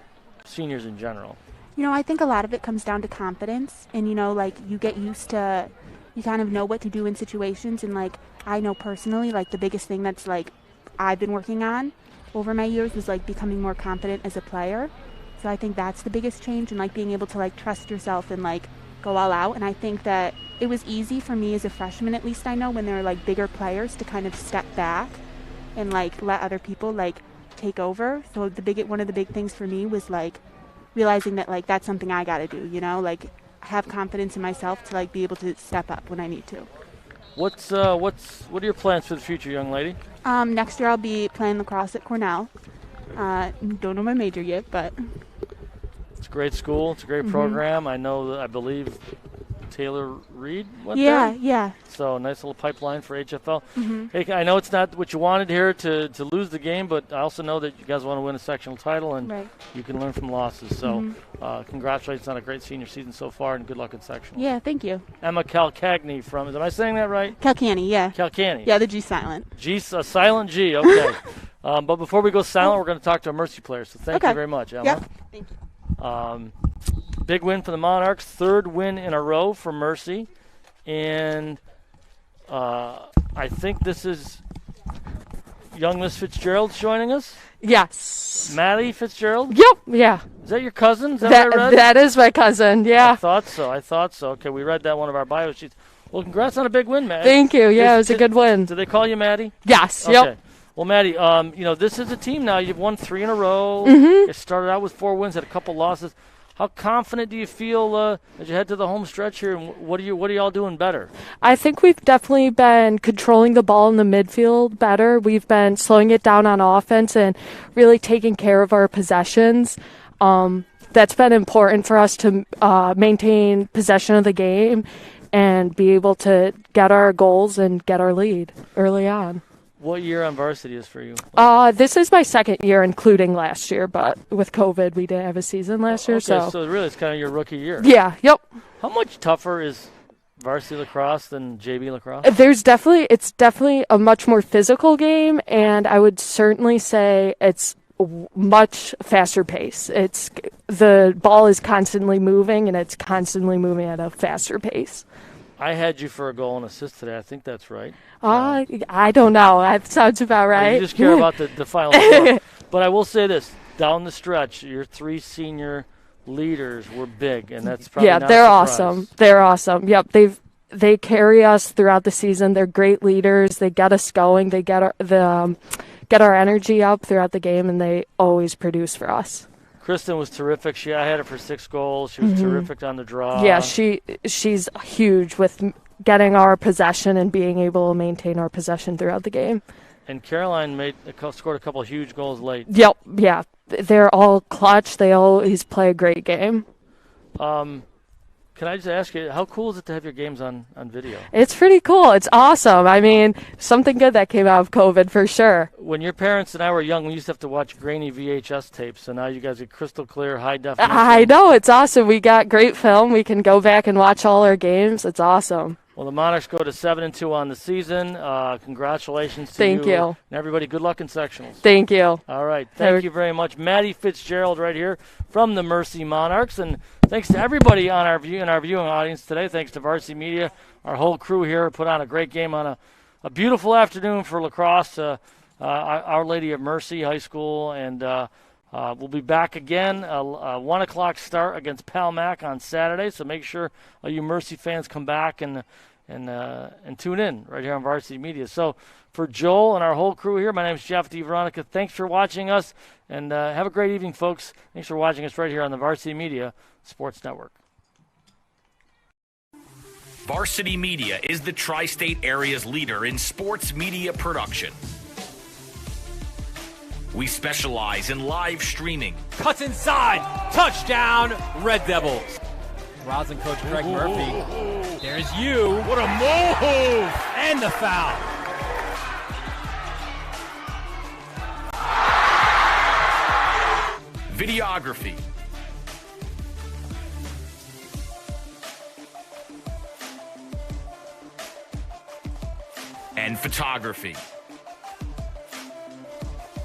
seniors in general.
I think a lot of it comes down to confidence, and like you get used to, you kind of know what to do in situations, and like I know personally, like the biggest thing that's like I've been working on over my years was like becoming more confident as a player. So I think that's the biggest change, and like being able to like trust yourself and like go all out. And I think that it was easy for me as a freshman, at least I know, when there were like bigger players, to kind of step back and like let other people like take over. So one of the big things for me was like realizing that like that's something I got to do, you know, like have confidence in myself to like be able to step up when I need to.
What are your plans for the future, young lady?
Next year I'll be playing lacrosse at Cornell. Don't know my major yet, but
it's a great school. It's a great program. I believe Taylor Reed went
there?
there?
Yeah.
So nice little pipeline for HFL. Hey, I know it's not what you wanted here to lose the game, but I also know that you guys want to win a sectional title, and you can learn from losses. So congratulations on a great senior season so far, and good luck in sectional.
Yeah, thank you.
Emma Calcagney from, am I saying that right?
Calcaney, yeah.
Calcaney.
Yeah, the G silent.
Silent G, okay. But before we go silent, we're going to talk to a Mercy player. So thank you very much, Emma.
Yep. Thank you.
Big win for the Monarchs, third win in a row for Mercy. And I think this is young Miss Fitzgerald joining us.
Yes.
Maddie Fitzgerald?
Yep, yeah.
Is that your cousin? Is that what I read?
That is my cousin, yeah.
I thought so. Okay, we read that in one of our bio sheets. Well, congrats on a big win, Maddie.
Thank you. Yeah, it was a good win.
Do they call you Maddie?
Yes,
okay.
Yep.
Well, Maddie, this is a team now. You've won 3 in a row. It started out with 4 wins, had a couple losses. How confident do you feel as you head to the home stretch here, and what are y'all doing better?
I think we've definitely been controlling the ball in the midfield better. We've been slowing it down on offense and really taking care of our possessions. That's been important for us to maintain possession of the game and be able to get our goals and get our lead early on.
What year on varsity is for you?
This is my second year, including last year, but with COVID, we didn't have a season last year.
So really it's kind of your rookie year.
Yeah, yep.
How much tougher is varsity lacrosse than JV lacrosse?
It's definitely a much more physical game, and I would certainly say it's much faster pace. The ball is constantly moving, and it's constantly moving at a faster pace.
I had you for a goal and assist today. I think that's right.
I don't know. That sounds about right.
You just care about the final score. But I will say this. Down the stretch, your 3 senior leaders were big, and that's probably not
they're
a surprise.
awesome. They're awesome. Yep, they carry us throughout the season. They're great leaders. They get us going. They get our energy up throughout the game, and they always produce for us.
Kristen was terrific. I had her for 6 goals. She was terrific on the draw.
Yeah, she's huge with getting our possession and being able to maintain our possession throughout the game.
And Caroline scored a couple of huge goals late.
Yep, yeah. They're all clutch. They always play a great game.
Can I just ask you, how cool is it to have your games on video?
It's pretty cool. It's awesome. I mean, something good that came out of COVID for sure.
When your parents and I were young, we used to have to watch grainy VHS tapes, so now you guys get crystal clear, high definition.
I know. It's awesome. We got great film. We can go back and watch all our games. It's awesome.
Well, the Monarchs go to 7-2 on the season. Congratulations to
Thank you.
And everybody, good luck in sectionals.
Thank you.
All right. Thank you very much. Maddie Fitzgerald right here from the Mercy Monarchs. And thanks to everybody on our viewing audience today. Thanks to Varsity Media. Our whole crew here put on a great game on a beautiful afternoon for lacrosse. Our Lady of Mercy High School. And we'll be back again, 1 o'clock start against Palmac on Saturday. So make sure you Mercy fans come back and tune in right here on Varsity Media. So for Joel and our whole crew here, my name is Jeff DeVeronica. Thanks for watching us, and have a great evening, folks. Thanks for watching us right here on the Varsity Media Sports Network.
Varsity Media is the tri-state area's leader in sports media production. We specialize in live streaming.
Cuts inside. Touchdown, Red Devils. Rosin coach Greg Murphy. There's you. What a move. And the foul.
Videography. And photography.